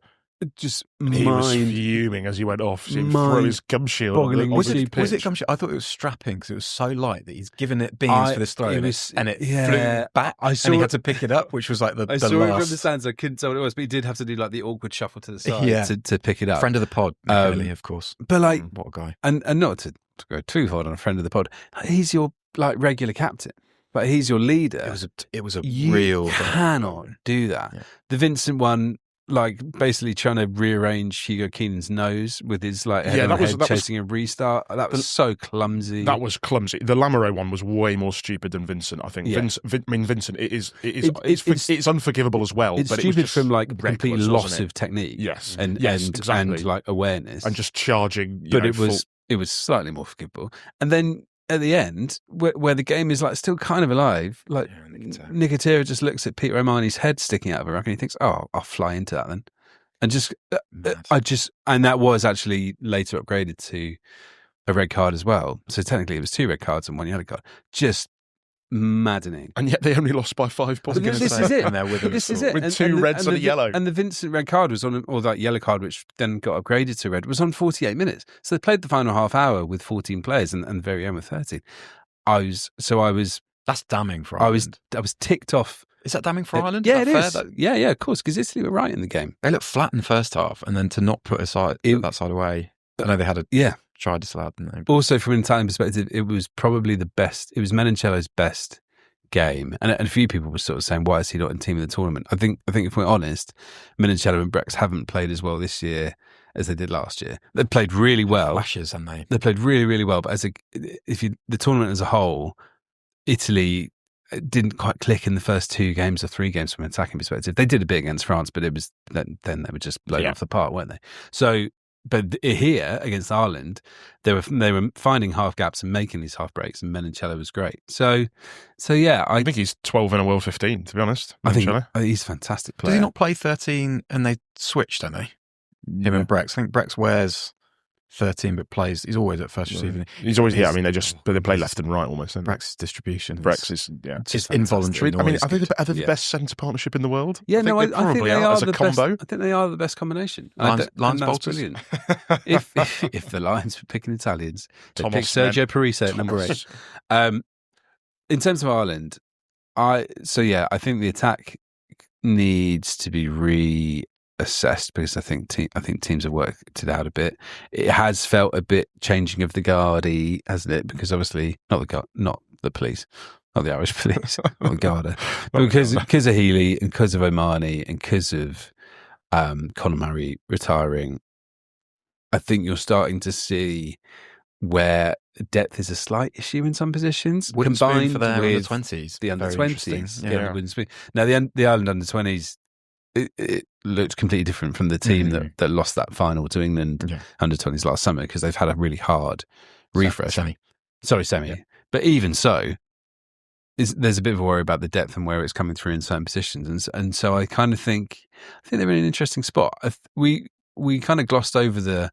S1: just
S2: he was fuming as he went off, seeing throw his gum shield.
S3: Was it gum shield? I thought it was strapping because it was so light that he's given it beans for this throw, and it flew back. And he had to pick it up, which was like the
S1: saw
S3: last.
S1: it from the stands. I couldn't tell what it was, but he did have to do like the awkward shuffle to the side to pick it up.
S3: Friend of the pod, Kelly, of course.
S1: But like,
S3: what a guy!
S1: And not to go too hard on a friend of the pod, he's your like regular captain. But he's your leader.
S3: It was a
S1: you
S3: real.
S1: Cannot do that. Yeah. The Vincent one, like basically trying to rearrange Hugo Keenan's nose with his like head on head chasing a restart. That was so clumsy.
S2: That was clumsy. The Lamoureux one was way more stupid than Vincent. I think. Yeah. Vincent. It's unforgivable as well.
S1: It's
S2: but
S1: stupid
S2: it was
S1: from like complete loss of technique.
S2: Yes,
S1: and
S2: exactly.
S1: And like awareness
S2: and just charging.
S1: But it was slightly more forgivable. And then at the end, where the game is like still kind of alive, like Nicotera just looks at Peter Romani's head sticking out of a ruck and he thinks, "Oh, I'll fly into that then," and and that was actually later upgraded to a red card as well. So technically, it was 2 red cards and 1 yellow card. Just maddening.
S2: And yet they only lost by 5 points.
S1: This is it.
S2: With 2 reds and a yellow.
S1: And the Vincent red card was on, or that yellow card, which then got upgraded to red, was on 48 minutes. So they played the final half hour with 14 players and very end with 13.
S3: That's damning for Ireland.
S1: I was ticked off.
S3: Is that damning for Ireland?
S1: Yeah, it is. Yeah, of course, because Italy were right in the game.
S3: They looked flat in the first half, and then to not put that side away. I know they had tried disallowed, didn't they?
S1: Also, from an Italian perspective, it was probably the best. It was Menincello's best game, and a few people were sort of saying, "Why is he not in team of the tournament?" I think if we're honest, Menincello and Brex haven't played as well this year as they did last year. They played really well.
S3: Flashes, haven't they?
S1: They played really, really well. But the tournament as a whole, Italy didn't quite click in the first 2 games or 3 games from an attacking perspective. They did a bit against France, but it was then they were just blown off the park, weren't they? So. But here against Ireland, they were finding half gaps and making these half breaks, and Menincello was great. So yeah, I
S2: think he's 12 in a World 15. To be honest,
S1: I think he's a fantastic player.
S3: Does he not play 13 and they switch? Don't they? Him and Brex. I think Brex wears 13, but plays. He's always at first receiving.
S2: He's always here. I mean, they play left and right almost.
S3: Brex's distribution.
S2: Is
S3: just involuntary.
S2: I mean, are they the best centre partnership in the world?
S1: Yeah, I think they are
S2: as a combo.
S1: I think they are the best combination.
S3: Lions
S1: that's brilliant. if the Lions were picking Italians, they'd pick Sergio Parisse at number 8. In terms of Ireland, I think the attack needs to be reassessed because I think teams have worked it out a bit. It has felt a bit changing of the guard-y, hasn't it? Because obviously not the police, not the Irish police, not the Garda, but because of Healy and because of Omani and because of Conor Murray retiring, I think you're starting to see where depth is a slight issue in some positions, combined
S3: for their
S1: with
S3: under-20s.
S1: The under-20s.
S3: Yeah.
S1: Now, the Ireland under-20s, it looked completely different from the team that lost that final to England under-20s last summer because they've had a really hard refresh.
S3: Semi.
S1: Yeah. But even so, there's a bit of a worry about the depth and where it's coming through in certain positions. And so I kind of think they're in an interesting spot. We kind of glossed over the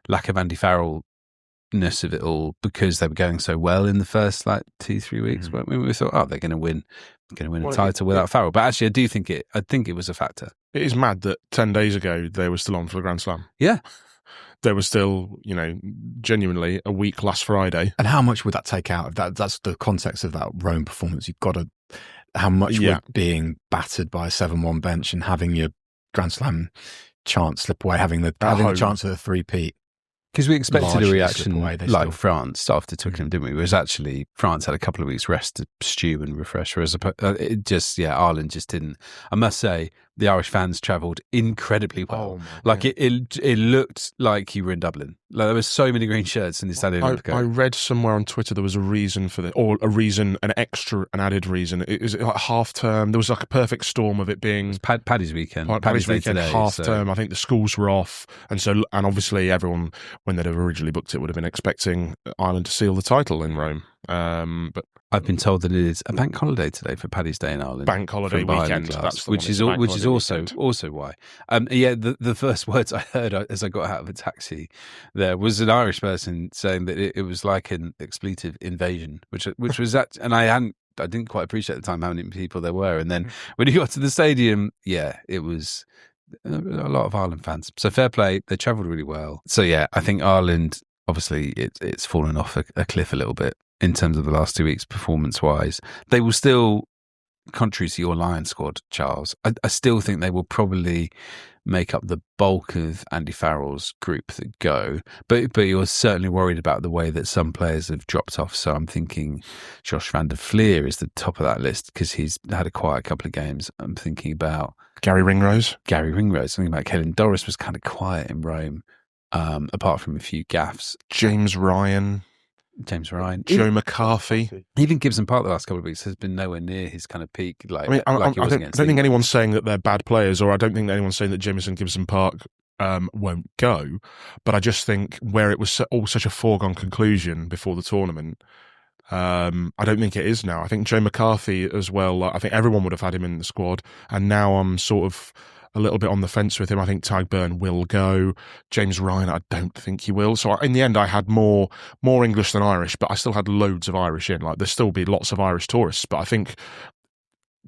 S1: lack of Andy Farrell of it all because they were going so well in the first 2-3 weeks. We thought, they're going to win a title without Farrell. But actually, I think it was a factor.
S2: It is mad that 10 days ago they were still on for the Grand Slam.
S1: Yeah,
S2: they were still, genuinely a week last Friday.
S3: And how much would that take out of that? That's the context of that Rome performance. You've got to how much would being battered by a 7-1 bench and having your Grand Slam chance slip away, having the chance of a three-peat.
S1: Because we expected a reaction like France after Twickenham, didn't we? Whereas actually France had a couple of weeks rest to stew and refresh. Whereas Ireland just didn't. I must say, the Irish fans travelled incredibly well. It looked like you were in Dublin. There were so many green shirts in the Stadio Olimpico.
S2: I read somewhere on Twitter there was a reason for it, or an added reason. It was like half term. There was like a perfect storm of it being
S1: Paddy's weekend.
S2: Paddy's weekend, half term. I think the schools were off, and obviously everyone, when they'd have originally booked it, would have been expecting Ireland to seal the title in Rome. But
S1: I've been told that it is a bank holiday today for Paddy's Day in Ireland.
S2: Bank holiday weekend,
S1: which is also why. The first words I heard as I got out of a taxi there was an Irish person saying that it was like an expletive invasion, which was that, and I didn't quite appreciate at the time how many people there were, and then when you got to the stadium, it was a lot of Ireland fans. So fair play, they travelled really well. So I think Ireland, obviously, it's fallen off a cliff a little bit in terms of the last 2 weeks performance-wise. They will still, contrary to your Lions squad, Charles, I still think they will probably make up the bulk of Andy Farrell's group that go. But you're certainly worried about the way that some players have dropped off. So I'm thinking Josh van der Fleer is the top of that list because he's had a quiet couple of games. I'm thinking about
S2: Gary Ringrose.
S1: Thinking about Caelan Doris was kind of quiet in Rome, apart from a few gaffes.
S2: James Ryan. Joe McCarthy.
S1: Even Gibson Park the last couple of weeks has been nowhere near his kind of peak.
S2: I don't think anyone's saying that they're bad players, or I don't think anyone's saying that Jamison Gibson Park won't go. But I just think where it was all such a foregone conclusion before the tournament, I don't think it is now. I think Joe McCarthy as well. I think everyone would have had him in the squad, and now I'm sort of a little bit on the fence with him. I think Tadhg Beirne will go. James Ryan, I don't think he will. So in the end, I had more English than Irish, but I still had loads of Irish in. There'll still be lots of Irish tourists, but I think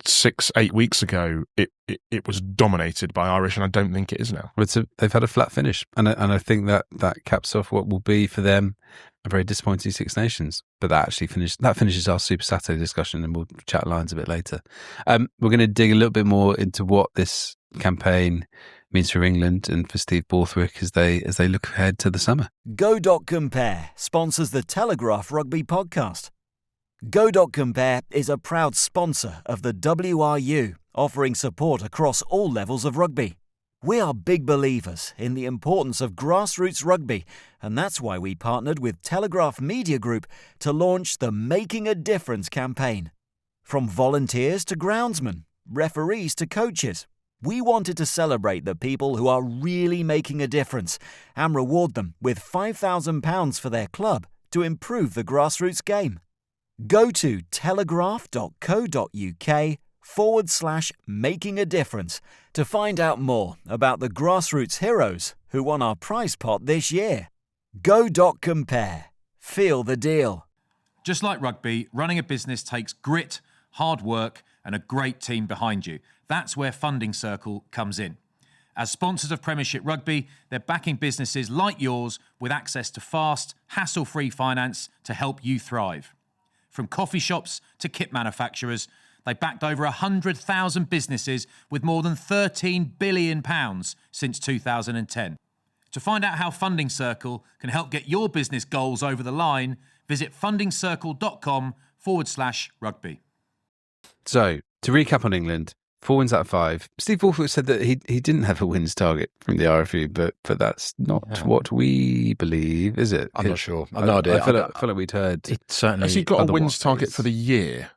S2: 6-8 weeks ago, it was dominated by Irish, and I don't think it is now.
S1: They've had a flat finish, and I think that caps off what will be for them a very disappointing Six Nations. But that finishes our Super Saturday discussion, and we'll chat Lions a bit later. We're going to dig a little bit more into what this campaign means for England and for Steve Borthwick as they look ahead to the summer.
S4: Go.Compare sponsors the Telegraph Rugby Podcast. Go.Compare is a proud sponsor of the WRU, offering support across all levels of rugby. We are big believers in the importance of grassroots rugby, and that's why we partnered with Telegraph Media Group to launch the Making a Difference campaign. From volunteers to groundsmen, referees to coaches, we wanted to celebrate the people who are really making a difference and reward them with £5,000 for their club to improve the grassroots game. Go to telegraph.co.uk/making a difference to find out more about the grassroots heroes who won our prize pot this year. Go.compare. Feel the deal.
S5: Just like rugby, running a business takes grit, hard work, and a great team behind you. That's where Funding Circle comes in. As sponsors of Premiership Rugby, they're backing businesses like yours with access to fast, hassle-free finance to help you thrive. From coffee shops to kit manufacturers, they backed over 100,000 businesses with more than £13 billion since 2010. To find out how Funding Circle can help get your business goals over the line, visit fundingcircle.com/rugby.
S1: So, to recap on England, 4 wins out of 5. Steve Walford said that he didn't have a wins target from the RFU, but that's not what we believe, is it?
S3: I'm not sure. I've no idea.
S1: I feel like we'd heard.
S3: Certainly.
S2: Has he got a wins target for the year?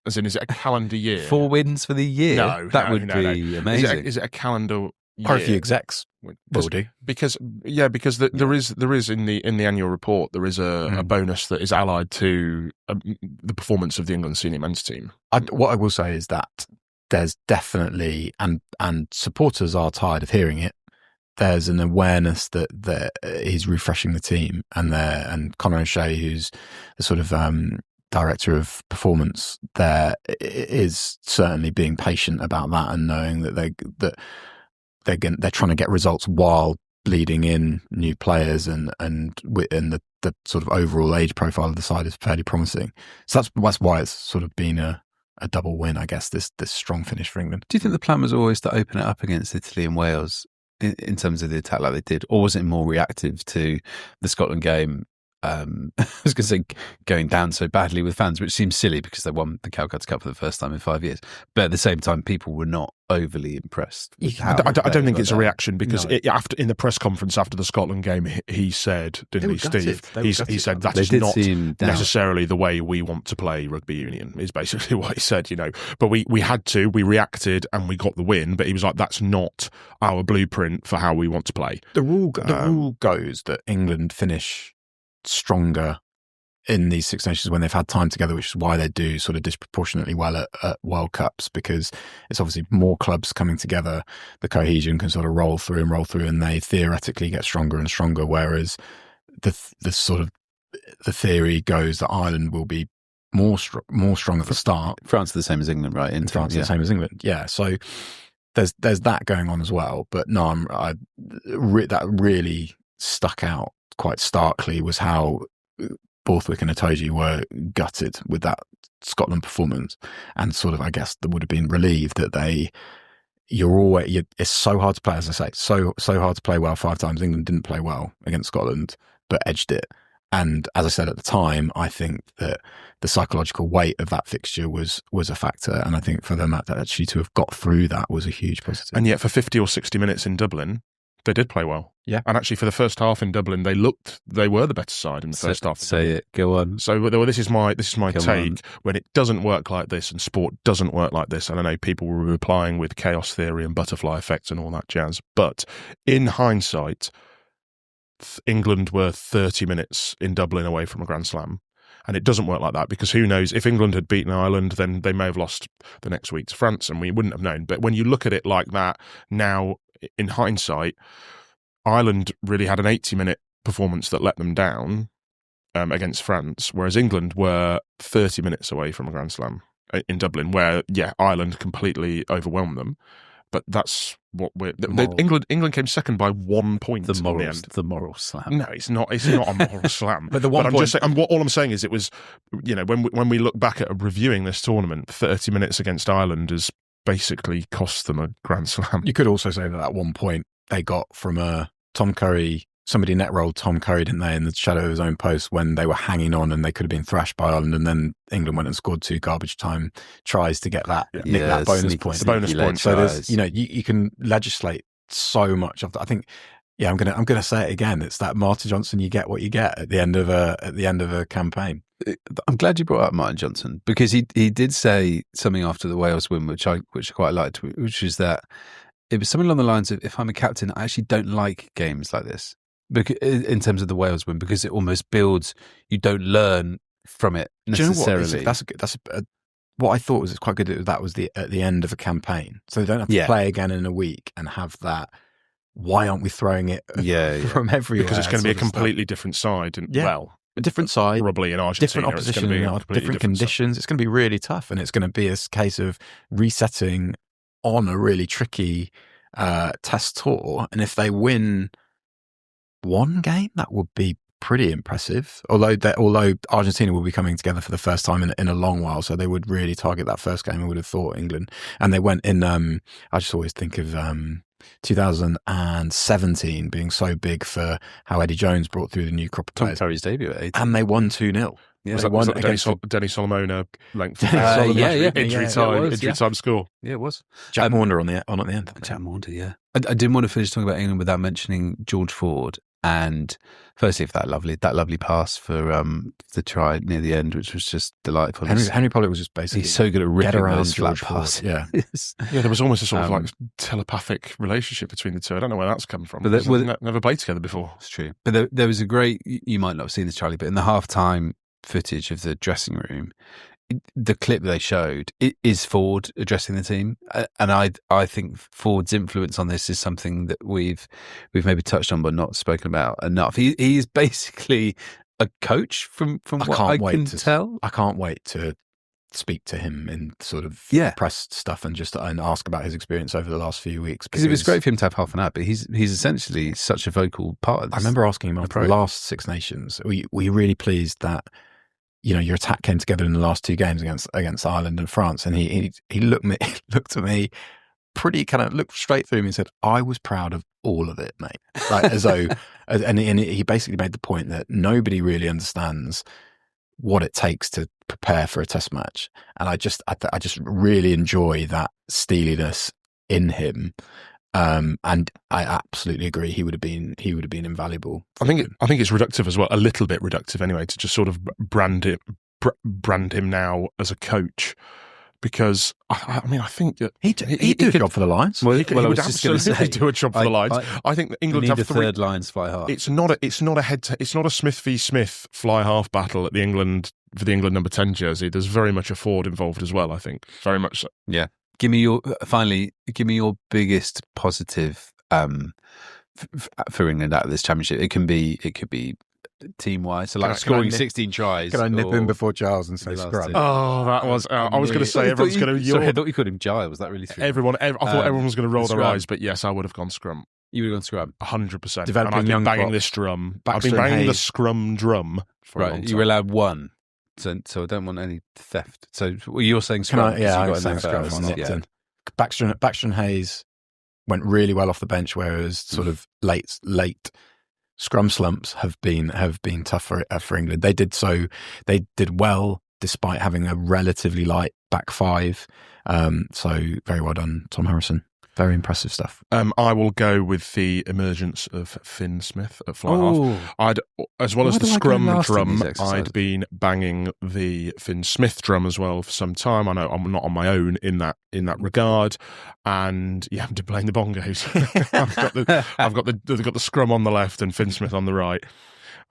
S2: As in, is it a calendar year?
S1: 4 wins for the year?
S2: No,
S1: that would be amazing.
S2: Is it a calendar year?
S3: Quite a few execs will do.
S2: Because there is in the annual report, there is a bonus that is allied to the performance of the England senior men's team.
S3: What I will say is that there's definitely, and supporters are tired of hearing it, there's an awareness that he's refreshing the team, and Conor O'Shea, who's the sort of director of performance there, is certainly being patient about that and knowing that they're trying to get results while bleeding in new players, and the sort of overall age profile of the side is fairly promising. So that's why it's sort of been a double win, I guess, this strong finish for England.
S1: Do you think the plan was always to open it up against Italy and Wales in terms of the attack like they did, or was it more reactive to the Scotland game? I was going to say going down so badly with fans, which seems silly because they won the Calcutta Cup for the first time in 5 years. But at the same time, people were not overly impressed.
S2: I don't think it's a reaction because in the press conference after the Scotland game, he said, didn't he, Steve? He said that is not necessarily the way we want to play rugby union, is basically what he said, But we reacted and we got the win, but he was like, that's not our blueprint for how we want to play.
S3: The rule goes that England finish stronger in these Six Nations when they've had time together, which is why they do sort of disproportionately well at World Cups, because it's obviously more clubs coming together. The cohesion can sort of roll through, and they theoretically get stronger and stronger. Whereas the theory goes that Ireland will be more strong at the start.
S1: France are the same as England, right?
S3: France are the same as England, yeah. So there's that going on as well. But no, that really stuck out quite starkly was how Borthwick and Itoje were gutted with that Scotland performance, and sort of, I guess, they would have been relieved that it's so hard to play, as I say, so hard to play well 5 times. England didn't play well against Scotland, but edged it. And as I said at the time, I think that the psychological weight of that fixture was a factor, and I think for them actually to have got through that was a huge positive.
S2: And yet, for 50 or 60 minutes in Dublin, they did play well.
S3: Yeah.
S2: And actually, for the first half in Dublin, they were the better side in the first half.
S1: Say it. Go on.
S2: So this is my take. When it doesn't work like this and sport doesn't work like this, and I know people were replying with chaos theory and butterfly effect and all that jazz, but in hindsight, England were 30 minutes in Dublin away from a Grand Slam. And it doesn't work like that, because who knows, if England had beaten Ireland, then they may have lost the next week to France and we wouldn't have known. But when you look at it like that, now in hindsight, Ireland really had an 80-minute performance that let them down against France, whereas England were 30 minutes away from a Grand Slam in Dublin, where, Ireland completely overwhelmed them. But that's what England came second by 1 point.
S1: The moral slam.
S2: No, it's not a moral slam.
S3: But all
S2: I'm saying is, it was, when we look back at reviewing this tournament, 30 minutes against Ireland has basically cost them a Grand Slam.
S3: You could also say that at 1 point they got from Tom Curry. Somebody net rolled Tom Curry, didn't they, in the shadow of his own post when they were hanging on and they could have been thrashed by Ireland, and then England went and scored 2 garbage time tries to get that that bonus point.
S2: The bonus point.
S3: So there's, you can legislate so much of that. I think, I'm gonna say it again. It's that Martin Johnson. You get what you get at the end of a campaign.
S1: I'm glad you brought up Martin Johnson, because he did say something after the Wales win, which I quite liked, which is that it was something along the lines of, if I'm a captain, I actually don't like games like this. Because, in terms of the Wales win, because it almost builds, you don't learn from it necessarily.
S3: Do you know what? That's what I thought was quite good. That was at the end of a campaign, so they don't have to play again in a week and have that why aren't we throwing it from everywhere?
S2: Because it's going to be a completely different side. And, well,
S3: a different side.
S2: Probably in Argentina.
S3: Different opposition, different conditions. It's going to be really tough. And it's going to be a case of resetting on a really tricky test tour. And if they win one game, that would be pretty impressive. Although Argentina will be coming together for the first time in a long while, so they would really target that first game. I would have thought England, and they went in. I just always think of 2017 being so big for how Eddie Jones brought through the new crop of players.
S1: Tom Curry's debut at 18.
S3: And they won 2-0.
S2: Yeah, was that Denny Solomona length? Injury time score.
S1: Yeah, it was.
S3: Jack Maunder on at the end.
S1: Jack Maunder, yeah. I didn't want to finish talking about England without mentioning George Ford. And firstly, for that lovely pass for the try near the end, which was just delightful.
S3: Henry Pollard was just basically
S1: he's so good at ripping
S3: around
S1: those flat passes.
S3: Yeah,
S2: yeah. There was almost a sort of like telepathic relationship between the two. I don't know where that's come from. But they've never played together before.
S1: It's true. But there was a great. You might not have seen this, Charlie, but in the halftime footage of the dressing room, the clip they showed, it is Ford addressing the team, and I think Ford's influence on this is something that we've maybe touched on but not spoken about enough. He is basically a coach from what I can tell.
S3: I can't wait to speak to him in sort of press stuff and ask about his experience over the last few weeks,
S1: because it was great for him to have half an hour, but he's essentially such a vocal part of this.
S3: I remember asking him after the last Six Nations, were you really pleased that your attack came together in the last two games against Ireland and France? And he looked at me pretty kind of looked straight through me and said, I was proud of all of it, mate. Like as though, and he basically made the point that nobody really understands what it takes to prepare for a test match. And I just really enjoy that steeliness in him. And I absolutely agree. He would have been invaluable.
S2: I think it's reductive as well, a little bit reductive anyway, to just sort of brand him now as a coach, because I think that
S3: he'd do a job for the Lions.
S2: Well, he would absolutely do a job for the Lions. I think that England have
S1: a third Lions fly half.
S2: It's not a Smith v Smith fly half battle at the England number 10 jersey. There's very much a Ford involved as well. I think very much so.
S1: Yeah. Give me your biggest positive for England out of this championship. It could be team wise, so like scoring 16 tries.
S3: Can I nip in before Giles and say scrum?
S2: Oh, that was. I was going to say everyone's going to.
S1: Sorry, I thought you called him Giles. Was that really true?
S2: I thought everyone was going to roll their eyes, but yes, I would have gone scrum.
S1: You would have gone scrum
S2: 100%.
S3: Developing
S2: and I've been banging this drum. I've been banging the scrum drum for a long time.
S1: You were allowed one. So I don't want any theft. So you're saying scrum?
S3: I'm saying scrum. Baxter and Hayes went really well off the bench, whereas sort of late scrum slumps have been tough for England. They did well despite having a relatively light back five. So very well done, Tom Harrison. Very impressive stuff.
S2: I will go with the emergence of Finn Smith at fly half. As well as the scrum drum, I'd been banging the Finn Smith drum as well for some time. I know I'm not on my own in that regard, and you have to blame the bongos. I've got the scrum on the left and Finn Smith on the right.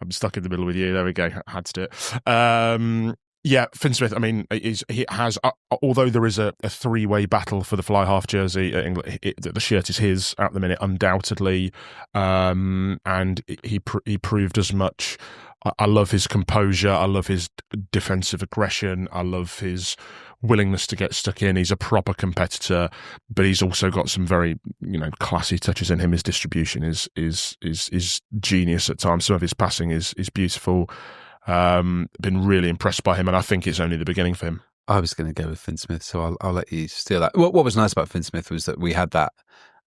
S2: I'm stuck in the middle with you. There we go. Had to do it. Yeah, Finn Smith, I mean, he has, although there is a three-way battle for the fly half jersey at England, the shirt is his at the minute, undoubtedly, and he proved as much. I love his composure, I love his defensive aggression, I love his willingness to get stuck in. He's a proper competitor, but he's also got some very, classy touches in him. His distribution is genius at times. Some of his passing is beautiful. Been really impressed by him, and I think it's only the beginning for him.
S1: I was going to go with Finn Smith, so I'll let you steal that. What was nice about Finn Smith was that we had that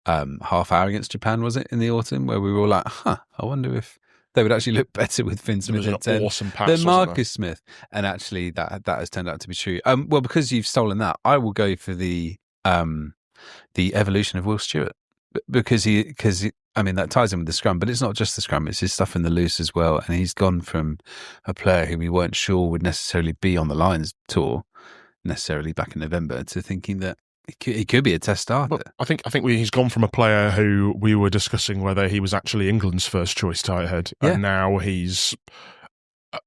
S1: half hour against Japan, was it, in the autumn, where we were all like, I wonder if they would actually look better with Finn Smith at 10
S2: awesome pass,
S1: than Marcus Smith. And actually that has turned out to be true. Well, because you've stolen that, I will go for the evolution of Will Stewart, because that ties in with the scrum, but it's not just the scrum, it's his stuff in the loose as well. And he's gone from a player who we weren't sure would necessarily be on the Lions tour necessarily back in November to thinking that he could be a test starter.
S2: Well, I think he's gone from a player who we were discussing whether he was actually England's first choice tight head, and now he's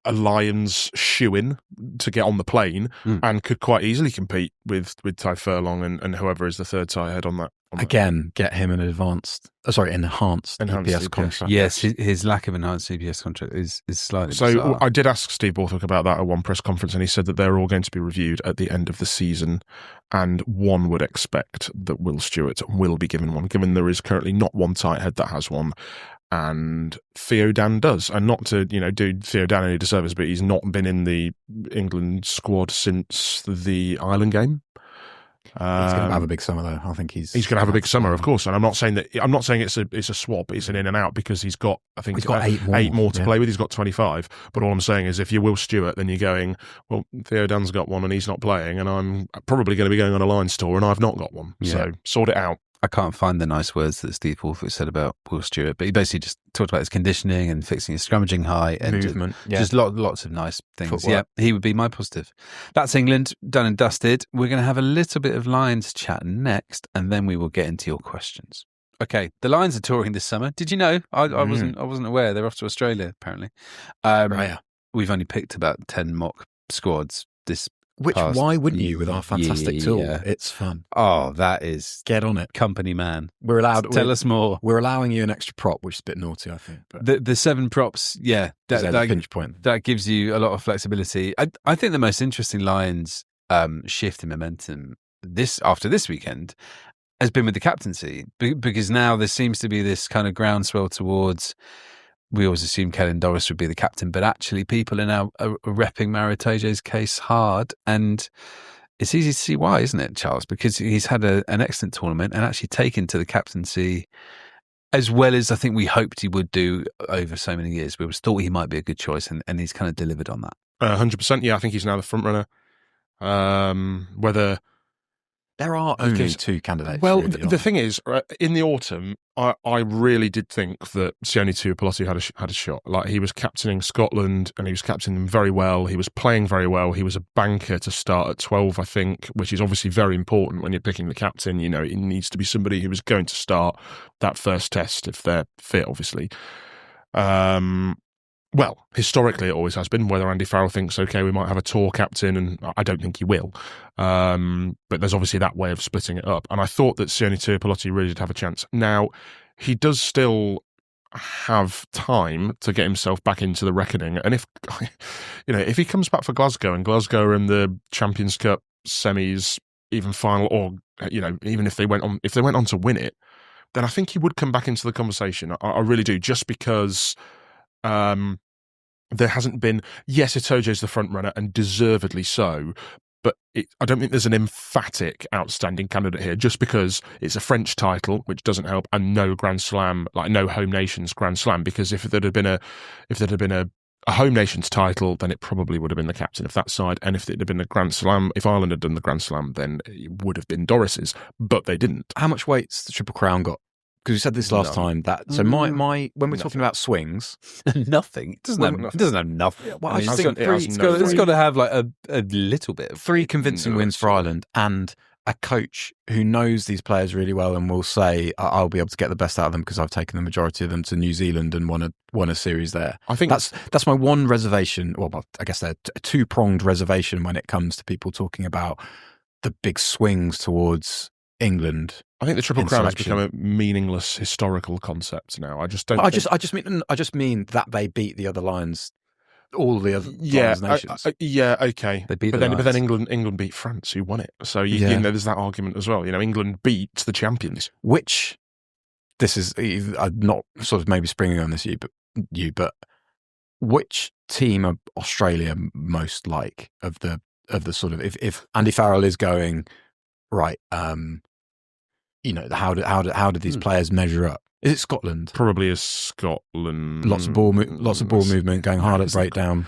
S2: a Lions shoe-in to get on the plane and could quite easily compete with Ty Furlong and whoever is the third tie head on that.
S3: Again, get him an enhanced EPS contract.
S1: Yes, his lack of enhanced EPS contract is slightly
S2: So
S1: bizarre.
S2: I did ask Steve Borthwick about that at one press conference, and he said that they're all going to be reviewed at the end of the season, and one would expect that Will Stewart will be given one, given there is currently not one tight head that has one, and Theo Dan does. And not to do Theo Dan any disservice, but he's not been in the England squad since the Ireland game.
S3: He's going to have a big summer, though. I think he's
S2: going to have a big summer, of course. And I'm not saying it's a swap. It's an in and out, because he's got eight more to play with. He's got 25. But all I'm saying is, if you're Will Stewart, then you're going, well, Theo Dan's got one and he's not playing, and I'm probably going to be going on a Lions tour and I've not got one. Yeah. So sort it out.
S1: I can't find the nice words that Steve Borthwick said about Will Stewart, but he basically just talked about his conditioning and fixing his scrummaging high and
S3: movement.
S1: Just lots of nice things. Footwork. Yeah, he would be my positive. That's England, done and dusted. We're going to have a little bit of Lions chat next, and then we will get into your questions. Okay, the Lions are touring this summer. Did you know? I wasn't aware. They're off to Australia, apparently. We've only picked about 10 mock squads this.
S3: Why wouldn't you, with our fantastic tool? It's fun.
S1: Oh, that is...
S3: Get on it.
S1: Company man.
S3: We're allowed...
S1: Tell us more.
S3: We're allowing you an extra prop, which is a bit naughty, I think. But
S1: the 7 props, that
S3: pinch point.
S1: That gives you a lot of flexibility. I think the most interesting Lions shift in momentum after this weekend has been with the captaincy, because now there seems to be this kind of groundswell towards... We always assumed Kellen Doris would be the captain, but actually people are now repping Maro Itoje's case hard, and it's easy to see why, isn't it, Charles? Because he's had an excellent tournament and actually taken to the captaincy as well as I think we hoped he would do over so many years. We always thought he might be a good choice, and he's kind of delivered on that.
S2: 100%, yeah. I think he's now the front runner. Whether...
S3: There are only 2 candidates.
S2: Well,
S3: really,
S2: the thing is, in the autumn, I really did think that Sione Tuipulotu had a shot. Like, he was captaining Scotland, and he was captaining them very well. He was playing very well. He was a banker to start at 12, I think, which is obviously very important when you're picking the captain. It needs to be somebody who is going to start that first test if they're fit, obviously. Well, historically it always has been. Whether Andy Farrell thinks, okay, we might have a tour captain, and I don't think he will. But there's obviously that way of splitting it up. And I thought that Sione Tuipulotu really did have a chance. Now, he does still have time to get himself back into the reckoning. And if he comes back for Glasgow, and Glasgow are in the Champions Cup semis, even final, or even if they went on to win it, then I think he would come back into the conversation. I really do, just because. There hasn't been... Yes, Itoje's the front runner, and deservedly so, but I don't think there's an emphatic outstanding candidate here, just because it's a French title, which doesn't help, and no Grand Slam, like no Home Nations Grand Slam. Because if there had been a Home Nations title, then it probably would have been the captain of that side. And if it had been a Grand Slam, if Ireland had done the Grand Slam, then it would have been Doris's. But they didn't.
S3: How much weight's the Triple Crown got? Because we said this last time that when we're talking about swings,
S1: nothing. It doesn't have nothing.
S3: Well,
S1: it's got to have like a little bit of
S3: 3 convincing wins for Ireland, and a coach who knows these players really well and will say, I'll be able to get the best out of them because I've taken the majority of them to New Zealand and won a series there.
S2: I think
S3: that's my one reservation. Well, I guess they're a 2-pronged reservation when it comes to people talking about the big swings towards England.
S2: I think the Triple Crown has become a meaningless historical concept now. I just don't.
S3: I just mean that they beat the other Lions, all the other Lions nations.
S2: Okay.
S3: They beat
S2: but then England beat France, who won it. So there's that argument as well. England beat the champions.
S3: Which this is I'm not sort of maybe springing on this but which team are Australia most like of the sort of if Andy Farrell is going right? How did these players measure up? Is it Scotland?
S2: Probably is Scotland.
S3: Lots of ball movement, going hard at breakdown.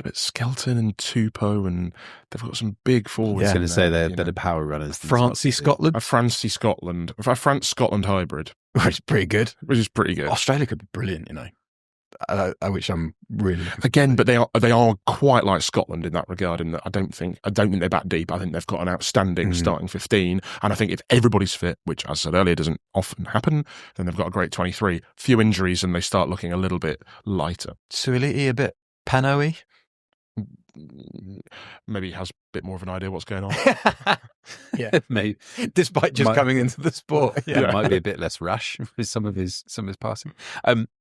S2: But Skelton and Tupou, and they've got some big forwards.
S1: I was going to say they're better power runners.
S3: Scotland.
S2: A France-Scotland hybrid,
S3: which is pretty good.
S2: Australia
S3: could be brilliant, which I'm really
S2: again, but they are quite like Scotland in that regard. In that I don't think they're that deep. I think they've got an outstanding starting 15, and I think if everybody's fit, which as I said earlier doesn't often happen, then they've got a great 23. Few injuries, and they start looking a little bit lighter.
S3: Suoliti a bit Peno-y?
S2: maybe he has a bit more of an idea what's going on.
S3: Yeah, maybe. Despite just coming into the sport,
S1: it might be a bit less rash with some of his passing.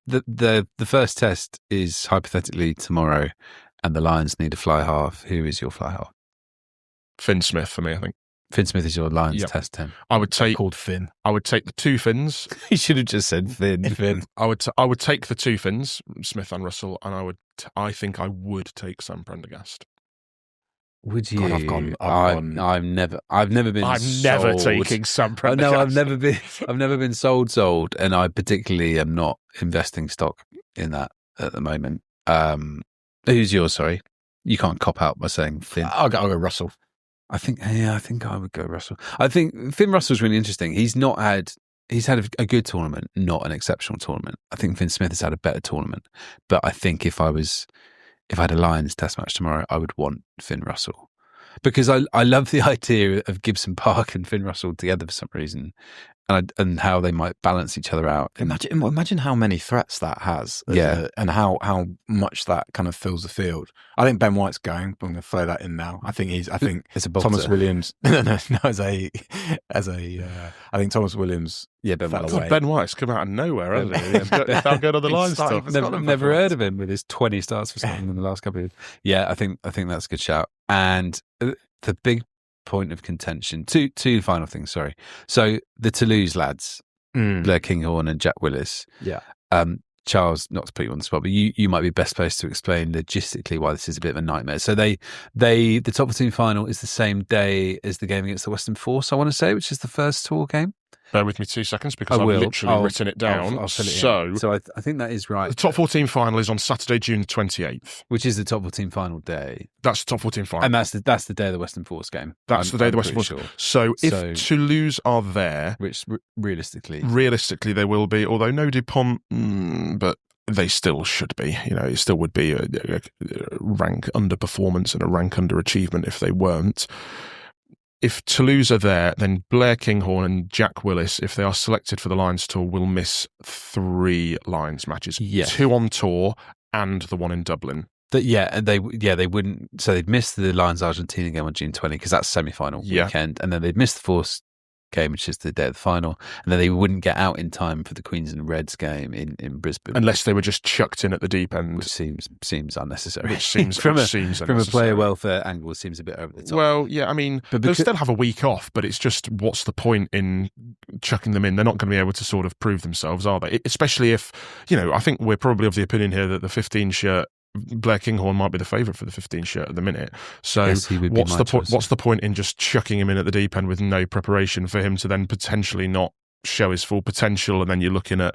S1: The first test is hypothetically tomorrow, and the Lions need a fly half. Who is your fly half?
S2: Finn Smith for me, I think.
S1: Finn Smith is your Lions test 10.
S2: I would take
S3: called Finn.
S2: I would take the two Finns.
S1: He should have just said Finn.
S3: Finn.
S2: I would take the two Finns, Smith and Russell, and I think I would take Sam Prendergast.
S1: Would you?
S3: God, I've never been.
S2: I'm
S3: sold.
S2: never taking Sam Prendergast.
S1: No, I've never been sold, and I particularly am not investing stock in that at the moment. Who's yours? Sorry, you can't cop out by saying Finn.
S3: I'll go Russell.
S1: I think I would go Russell. I think Finn Russell's really interesting. He's had a good tournament, not an exceptional tournament. I think Finn Smith has had a better tournament, but I think if I had a Lions test match tomorrow, I would want Finn Russell because I love the idea of Gibson Park and Finn Russell together for some reason, and how they might balance each other out.
S3: Imagine how many threats that has, and how much that kind of fills the field. I think Ben White's going. I'm going to throw that in now. I think it's a Thomas Williams. No, I think Thomas Williams.
S1: Yeah, Ben White.
S2: Ben White's come out of nowhere, hasn't he? Without going on the Lions stuff.
S1: Never heard of him with his 20 starts for Scotland in the last couple of years. Yeah, I think that's a good shout. And the big point of contention. Two final things. Sorry. So the Toulouse lads, Blair Kinghorn and Jack Willis.
S3: Yeah.
S1: Charles, not to put you on the spot, but you might be best placed to explain logistically why this is a bit of a nightmare. So the top 14 final is the same day as the game against the Western Force, I want to say, which is the first tour game.
S2: Bear with me 2 seconds because I've literally written it down.
S1: I'll fill it in. So I think that is right.
S2: The top 14 final is on Saturday, June 28th.
S1: Which is the top 14 final day.
S2: That's the top 14 final.
S1: And that's the day of the Western Force game.
S2: That's the day of the Western Force. Sure. So if Toulouse are there...
S1: Which realistically
S2: they will be, although no Dupont, but they still should be. It still would be a rank underperformance and a rank underachievement if they weren't. If Toulouse are there, then Blair Kinghorn and Jack Willis, if they are selected for the Lions tour, will miss 3 Lions matches.
S1: Yes.
S2: 2 on tour and the one in Dublin.
S1: They wouldn't. So they'd miss the Lions Argentina game on June 20 because that's semi-final weekend, and then they'd miss the Force game, which is the day of the final, and then they wouldn't get out in time for the Queens and Reds game in Brisbane,
S2: unless they were just chucked in at the deep end,
S1: which seems unnecessary.
S2: Which seems
S1: from a player welfare angle, it seems a bit over the top.
S2: Well, yeah, I mean, they'll still have a week off, but it's just what's the point in chucking them in? They're not going to be able to sort of prove themselves, are they? Especially if I think we're probably of the opinion here that the 15 shirt. Blair Kinghorn might be the favourite for the 15 shirt at the minute. So
S1: yes,
S2: what's the point in just chucking him in at the deep end with no preparation for him to then potentially not show his full potential? And then you're looking at,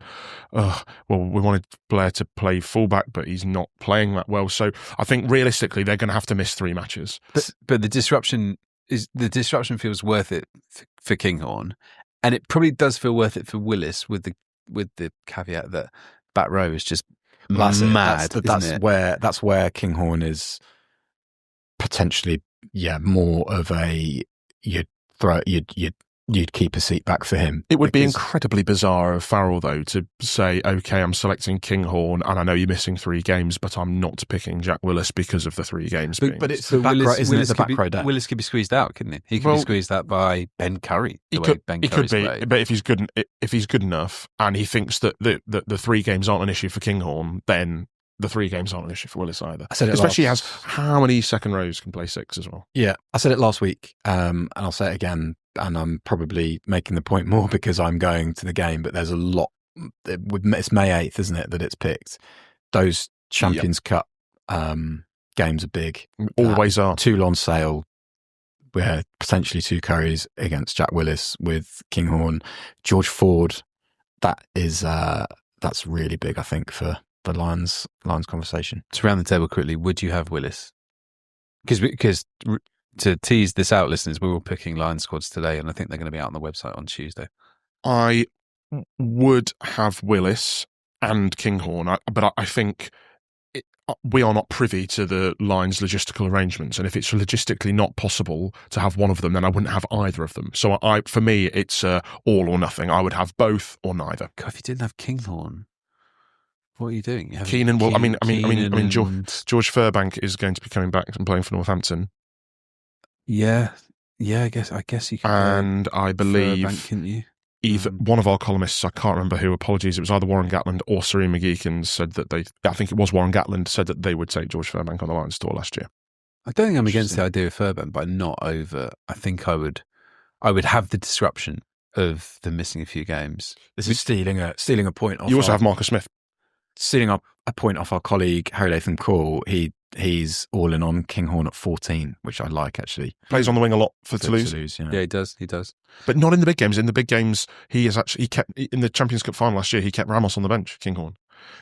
S2: we wanted Blair to play fullback, but he's not playing that well. So I think realistically they're going to have to miss 3 matches.
S1: But the disruption feels worth it for Kinghorn, and it probably does feel worth it for Willis with the caveat that back row is just mad.
S3: That's where Kinghorn is potentially more of a you'd keep a seat back for him.
S2: It would be incredibly bizarre of Farrell though to say, okay, I'm selecting Kinghorn and I know you're missing 3 games, but I'm not picking Jack Willis because of the 3 games.
S3: But it's the back row, isn't it? The back row day.
S1: Willis could be squeezed out, couldn't he? He could be squeezed out by Ben Curry.
S2: He could be, but if he's good enough and he thinks that the 3 games aren't an issue for Kinghorn, then the 3 games aren't an issue for Willis either. Especially as how many second rows can play 6 as well.
S3: Yeah, I said it last week, and I'll say it again. And I'm probably making the point more because I'm going to the game, but there's a lot. It's May 8th, isn't it, that it's picked? Those Champions Cup games are big.
S2: Always are.
S3: Toulon Sale, where potentially 2 Currys against Jack Willis with Kinghorn. George Ford, that's really big, I think, for the Lions conversation.
S1: To round the table quickly, would you have Willis? Because to tease this out, listeners, we're all picking Lions squads today, and I think they're going to be out on the website on Tuesday.
S2: I would have Willis and Kinghorn, but I think we are not privy to the Lions' logistical arrangements, and if it's logistically not possible to have one of them, then I wouldn't have either of them. So for me, it's all or nothing. I would have both or neither.
S1: God, if you didn't have Kinghorn... What are you doing?
S2: Keenan. Well, I mean, George Furbank is going to be coming back and playing for Northampton.
S1: Yeah. I guess you can.
S2: And I believe
S1: Furbank, couldn't you?
S2: Either one of our columnists, I can't remember who, apologies, it was either Warren Gatland or Serene McGeekin, said that I think it was Warren Gatland, said that they would take George Furbank on the Lions tour last year.
S1: I don't think I'm against the idea of Furbank, but not over. I think I would have the disruption of them missing a few games.
S3: This is stealing a point off.
S2: You also have Marcus Smith.
S3: Stealing up a point off our colleague Harry Latham Call. He's all in on Kinghorn at 14, which I like actually.
S2: Plays on the wing a lot for Toulouse.
S1: Yeah, he does.
S2: But not in the big games. In the big games, he kept in the Champions Cup final last year. He kept Ramos on the bench. Kinghorn.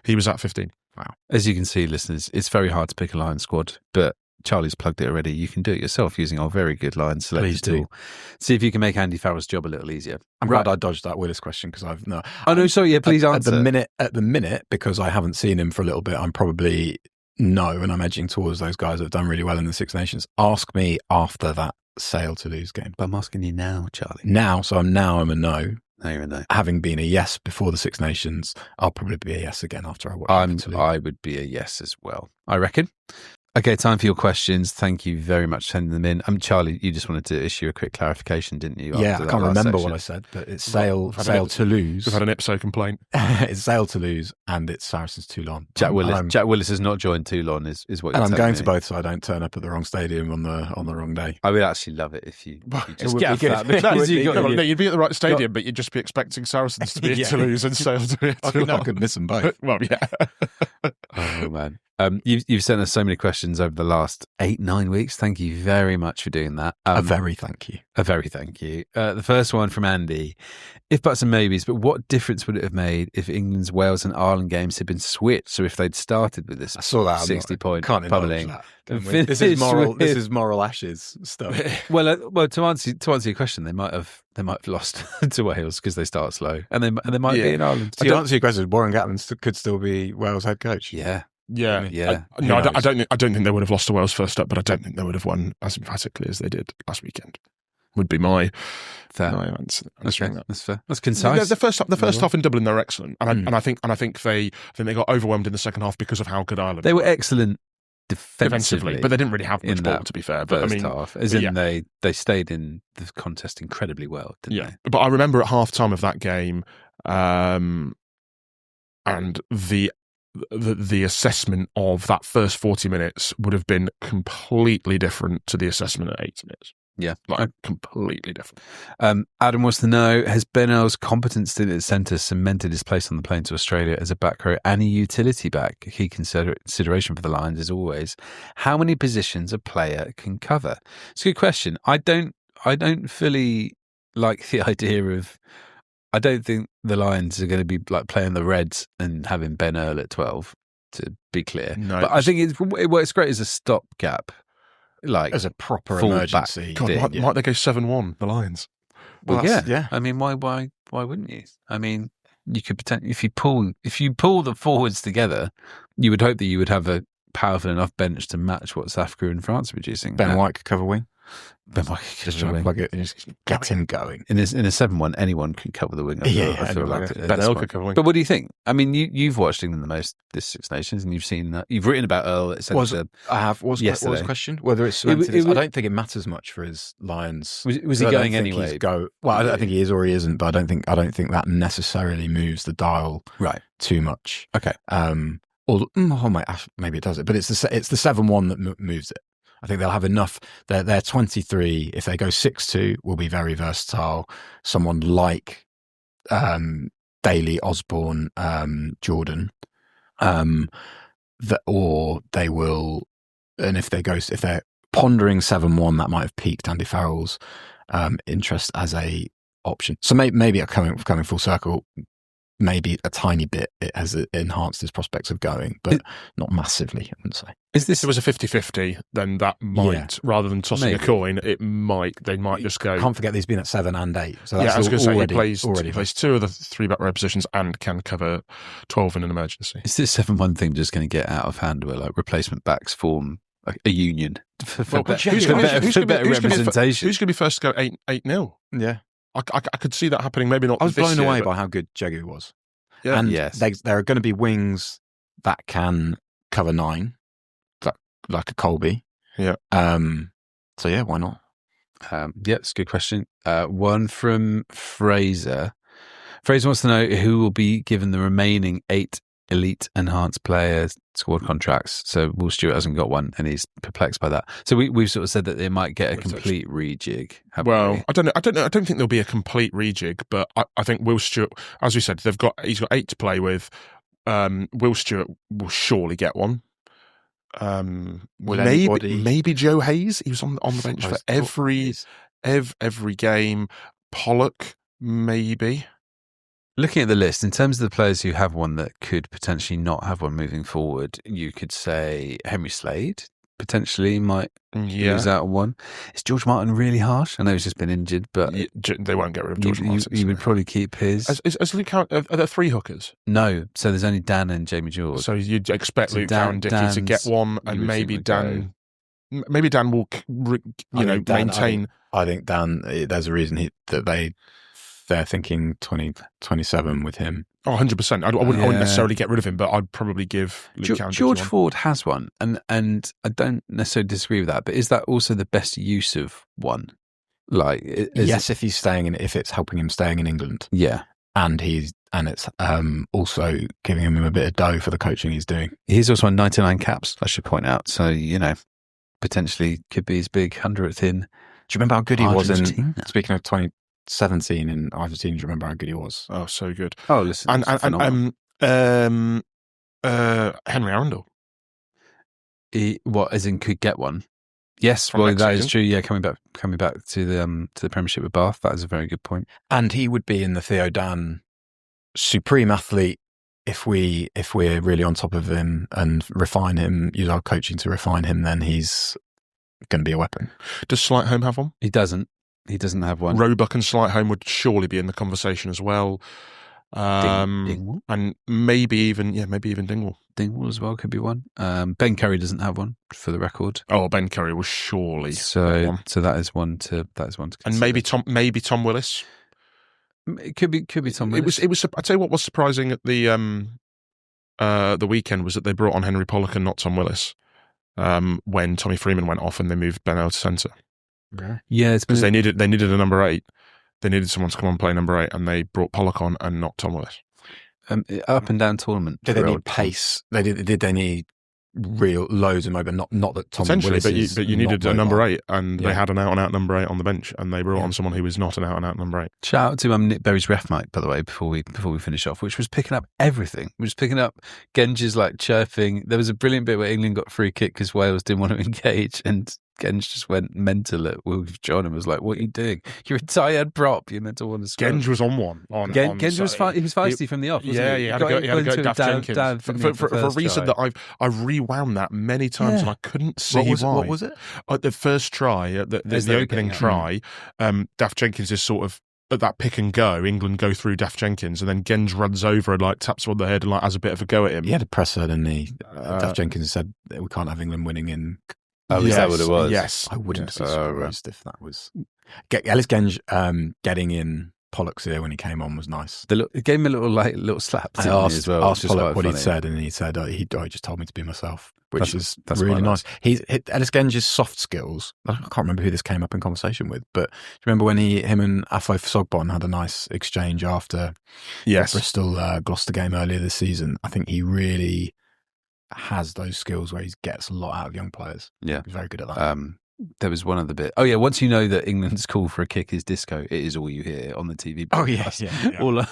S2: He was at 15.
S3: Wow.
S1: As you can see, listeners, it's very hard to pick a Lions squad, but Charlie's plugged it already. You can do it yourself using our very good Lions selection tool. See if you can make Andy Farrell's job a little easier.
S3: I'm glad I dodged that Willis question because
S1: please answer.
S3: At the minute, because I haven't seen him for a little bit, I'm probably no, and I'm edging towards those guys that have done really well in the Six Nations. Ask me after that Sale Toulouse game.
S1: But I'm asking you now, Charlie.
S3: I'm a no.
S1: No, you're a no.
S3: Having been a yes before the Six Nations, I'll probably be a yes again after I watch.
S1: I would be a yes as well, I reckon. Okay, time for your questions. Thank you very much for sending them in. Charlie, you just wanted to issue a quick clarification, didn't you?
S3: Yeah, I can't remember what I said, but it's Sale Toulouse.
S2: We've had an Ipso complaint.
S3: It's Sale Toulouse and it's Saracens Toulon.
S1: Jack Willis has not joined Toulon, is what you're
S3: and I'm going
S1: me.
S3: to both, so I don't turn up at the wrong stadium on the wrong day.
S1: I would actually love it if you just
S2: get that. You'd be at the right stadium, but you'd just be expecting Saracens to be at Toulouse and Sale to be at Toulon.
S3: I could miss them both.
S2: Well, yeah.
S1: Oh, man. You've sent us so many questions over the last 8-9 weeks. Thank you very much for doing that.
S3: A very thank you.
S1: The first one from Andy. If buts and maybes, but what difference would it have made if England's Wales and Ireland games had been switched? So if they'd started with this 60-point pummeling.
S3: This is moral ashes stuff.
S1: Well, to answer your question, they might have lost to Wales because they start slow, and they might be in Ireland.
S3: To answer your question, Warren Gatland could still be Wales head coach.
S1: Yeah.
S2: I don't think they would have lost to Wales first up, but I don't think they would have won as emphatically as they did last weekend. Would be my answer.
S1: That's fair. That's concise.
S2: The first half in Dublin, they're excellent, and I think they got overwhelmed in the second half because of how good Ireland.
S1: They were excellent defensively,
S2: but they didn't really have much ball. To be fair, but
S1: half, they stayed in the contest incredibly well, didn't they?
S2: But I remember at half time of that game, and the assessment of that first 40 minutes would have been completely different to the assessment at 80 minutes.
S1: Yeah.
S2: Completely different.
S1: Adam wants to know, has Ben Earl's competence in the centre cemented his place on the plane to Australia as a back row and a utility back? A key consideration for the Lions is always how many positions a player can cover. It's a good question. I don't fully like the idea of... I don't think the Lions are going to be like playing the Reds and having Ben Earl at 12, to be clear. No, but I think it works great as a stopgap, like
S3: as a proper emergency.
S2: God, might they go 7-1, the Lions?
S1: Well, yeah. I mean, why wouldn't you? I mean, you could potentially, if you pull the forwards together, you would hope that you would have a powerful enough bench to match what South Africa and France are producing.
S3: Ben White could cover wing.
S1: Ben White could cover wing.
S3: Plug it and just get him going.
S1: In a 7-1, anyone can cover the wing. I feel like
S2: Ben Earl could cover wing.
S1: But what do you think? I mean, you've watched England the most this Six Nations, and you've seen that. You've written about Earl.
S3: I have. What was the question? Whether it's cemented? I don't think it matters much for his Lions.
S1: Was he going anyway?
S3: I don't think he is or he isn't, but I don't think that necessarily moves the dial too much.
S1: Okay.
S3: Maybe it does it, but it's the 7-1 that moves it. I think they'll have enough. They're 23. If they go 6-2, will be very versatile. Someone like Daly, Osborne, Jordan, or they will. And if they're pondering 7-1, that might have piqued Andy Farrell's interest as a option. So maybe coming full circle. Maybe a tiny bit it has enhanced his prospects of going, but not massively, I wouldn't say.
S2: If it was a 50-50, then that might, rather than tossing a coin, they might just go...
S3: Can't forget he's been at 7 and 8. So that's
S2: I was going to say, he plays 2 of the 3 back row positions and can cover 12 in an emergency.
S1: Is this 7-1 thing just going to get out of hand where like replacement backs form a union for better representation?
S2: Who's going to be first to go 8-0?
S3: Yeah.
S2: I could see that happening. Maybe not.
S3: I was blown away by how good Jegu was.
S1: Yeah.
S3: And there are going to be wings that can cover 9, like a Colby.
S2: Yeah.
S3: So yeah, why not?
S1: It's a good question. One from Fraser. Fraser wants to know who will be given the remaining 8 elite enhanced players squad contracts. So Will Stewart hasn't got one, and he's perplexed by that. So we've sort of said that they might get a complete rejig.
S2: Well, I don't know. I don't think there'll be a complete rejig, but I think Will Stewart, as we said, he's got 8 to play with. Will Stewart will surely get one. Maybe Joe Hayes. He was on the bench for every game. Pollock, maybe.
S1: Looking at the list, in terms of the players who have one that could potentially not have one moving forward, you could say Henry Slade potentially might lose out on one. Is George Martin really harsh? I know he's just been injured, but
S2: they won't get rid of George Martin.
S1: You would probably keep his.
S2: As Luke Cowan, are there 3 hookers?
S1: No, so there's only Dan and Jamie George.
S2: So you'd expect Luke Cowan-Dickie to get one, and maybe Dan. Maybe Dan will, maintain.
S3: I think Dan. There's a reason they're thinking 2027 with him.
S2: Oh, 100%. I wouldn't necessarily get rid of him, but I'd probably give Luke Cowan-Dickie
S1: George
S2: one.
S1: Ford has one, and I don't necessarily disagree with that. But is that also the best use of one? Like,
S3: yes, if he's staying if it's helping him staying in England,
S1: yeah,
S3: and it's also giving him a bit of dough for the coaching he's doing.
S1: He's also on 99 caps, I should point out. So potentially could be his big 100th in.
S3: Do you remember how good he was
S1: Argentina?
S3: Speaking of 2017 in Argentina, do you remember how good he was?
S2: Oh, so good.
S1: Oh, listen,
S2: and Henry Arundel.
S1: What, as in could get one? Yes,
S2: From
S1: that is true. Yeah, coming back to the Premiership with Bath, that is a very good point.
S3: And he would be in the Theo Dan supreme athlete if we're really on top of him and refine him, use our coaching to refine him. Then he's going to be a weapon.
S2: Does Slightholme have one?
S1: He doesn't. He doesn't have one.
S2: Roebuck and Slightholme would surely be in the conversation as well.
S1: Dingwall?
S2: And maybe even Dingwall.
S1: Dingwall as well could be one. Ben Curry doesn't have one, for the record.
S2: Oh, Ben Curry will surely.
S1: So that is one to consider.
S2: And maybe Tom Willis.
S1: It could be Tom Willis.
S2: It was. I tell you what was surprising at the weekend was that they brought on Henry Pollock and not Tom Willis when Tommy Freeman went off and they moved Ben out to centre.
S1: Yeah,
S2: because they needed a number 8. They needed someone to come on and play number 8, and they brought Pollock on and not Tom Willis.
S1: Up and down tournament.
S3: Did they need pace? Did they need real loads of mobility? Not that Tom
S2: Essentially,
S3: Willis
S2: but you needed a number 8, and they had an out-and-out number 8 on the bench, and they brought on someone who was not an out-and-out number 8.
S1: Shout out to Nick Berry's ref mic, by the way, before we finish off, which was picking up everything. It was picking up Genge's chirping. There was a brilliant bit where England got a free kick because Wales didn't want to engage, and Genge just went mental at Will John and was like, "What are you doing? You're a tired prop. You're meant to want to score."
S2: Genge was on one.
S1: Genge was he was feisty from the off. Wasn't he?
S2: He had to go Daft Jenkins for a reason that I've rewound that many times and I couldn't see why.
S3: What was it?
S2: At the first try, the opening try, Daft Jenkins is sort of at that pick and go. England go through Daft Jenkins, and then Genge runs over and taps him on the head and has a bit of a go at him.
S3: He had a presser, didn't he? Daft Jenkins said that we can't have England winning in.
S1: Oh, is that what it was?
S2: Yes.
S3: I wouldn't be surprised if that was... Ellis Genge getting in Pollock's ear when he came on was nice.
S1: It gave him a little slap.
S3: I asked Pollock what he'd said, and he said, he just told me to be myself, which is really nice. Ellis Genge's soft skills, I can't remember who this came up in conversation with, but do you remember when him and Afo Sogbon had a nice exchange after the Bristol Gloucester game earlier this season? I think he really has those skills where he gets a lot out of young players.
S1: Yeah.
S3: He's very good at that.
S1: There was one other bit. Oh, yeah. Once you know that England's call for a kick is disco, it is all you hear on the TV.
S3: Oh, yeah.
S1: All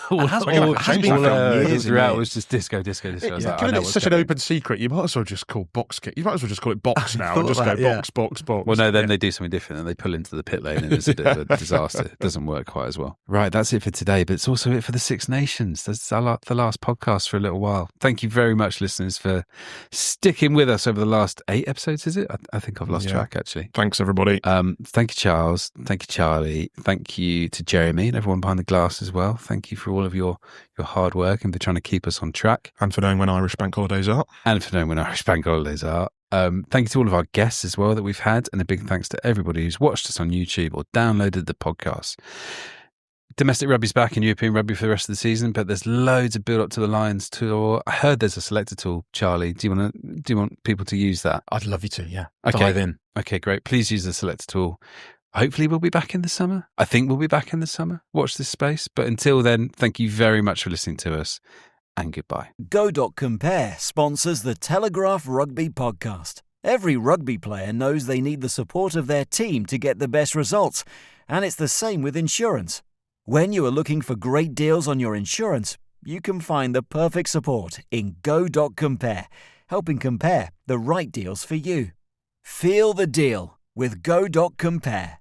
S1: throughout was just disco.
S2: Given it's such an open secret, you might as well just call box kick. You might as well just call it box now and just go box.
S1: Well, no, then they do something different and they pull into the pit lane and it's a bit of a disaster. It doesn't work quite as well. Right, that's it for today, but it's also it for the Six Nations. That's the last podcast for a little while. Thank you very much, listeners, for sticking with us over the last 8 episodes, is it? I think I've lost track, actually.
S2: Thanks, everybody.
S1: Thank you, Charles. Thank you, Charlie. Thank you to Jeremy and everyone behind the glass as well. Thank you for all of your hard work and for trying to keep us on track.
S2: And for knowing when Irish bank holidays are.
S1: Thank you to all of our guests as well that we've had. And a big thanks to everybody who's watched us on YouTube or downloaded the podcast. domestic rugby's back in European rugby for the rest of the season, but there's loads of build up to the Lions tour. I heard there's a selector tool. Charlie, do you want people to use that?
S3: I'd love you to. Yeah,
S1: okay.
S3: Dive in.
S1: Okay, great. Please use the selector tool. Hopefully we'll be back in the summer. I think we'll be back in the summer. Watch this space. But until then, thank you very much for listening to us, and goodbye.
S4: Go.compare sponsors the Telegraph Rugby Podcast. Every rugby player knows they need the support of their team to get the best results, and it's the same with insurance. When you are looking for great deals on your insurance, you can find the perfect support in Go.compare, helping compare the right deals for you. Feel the deal with Go.compare.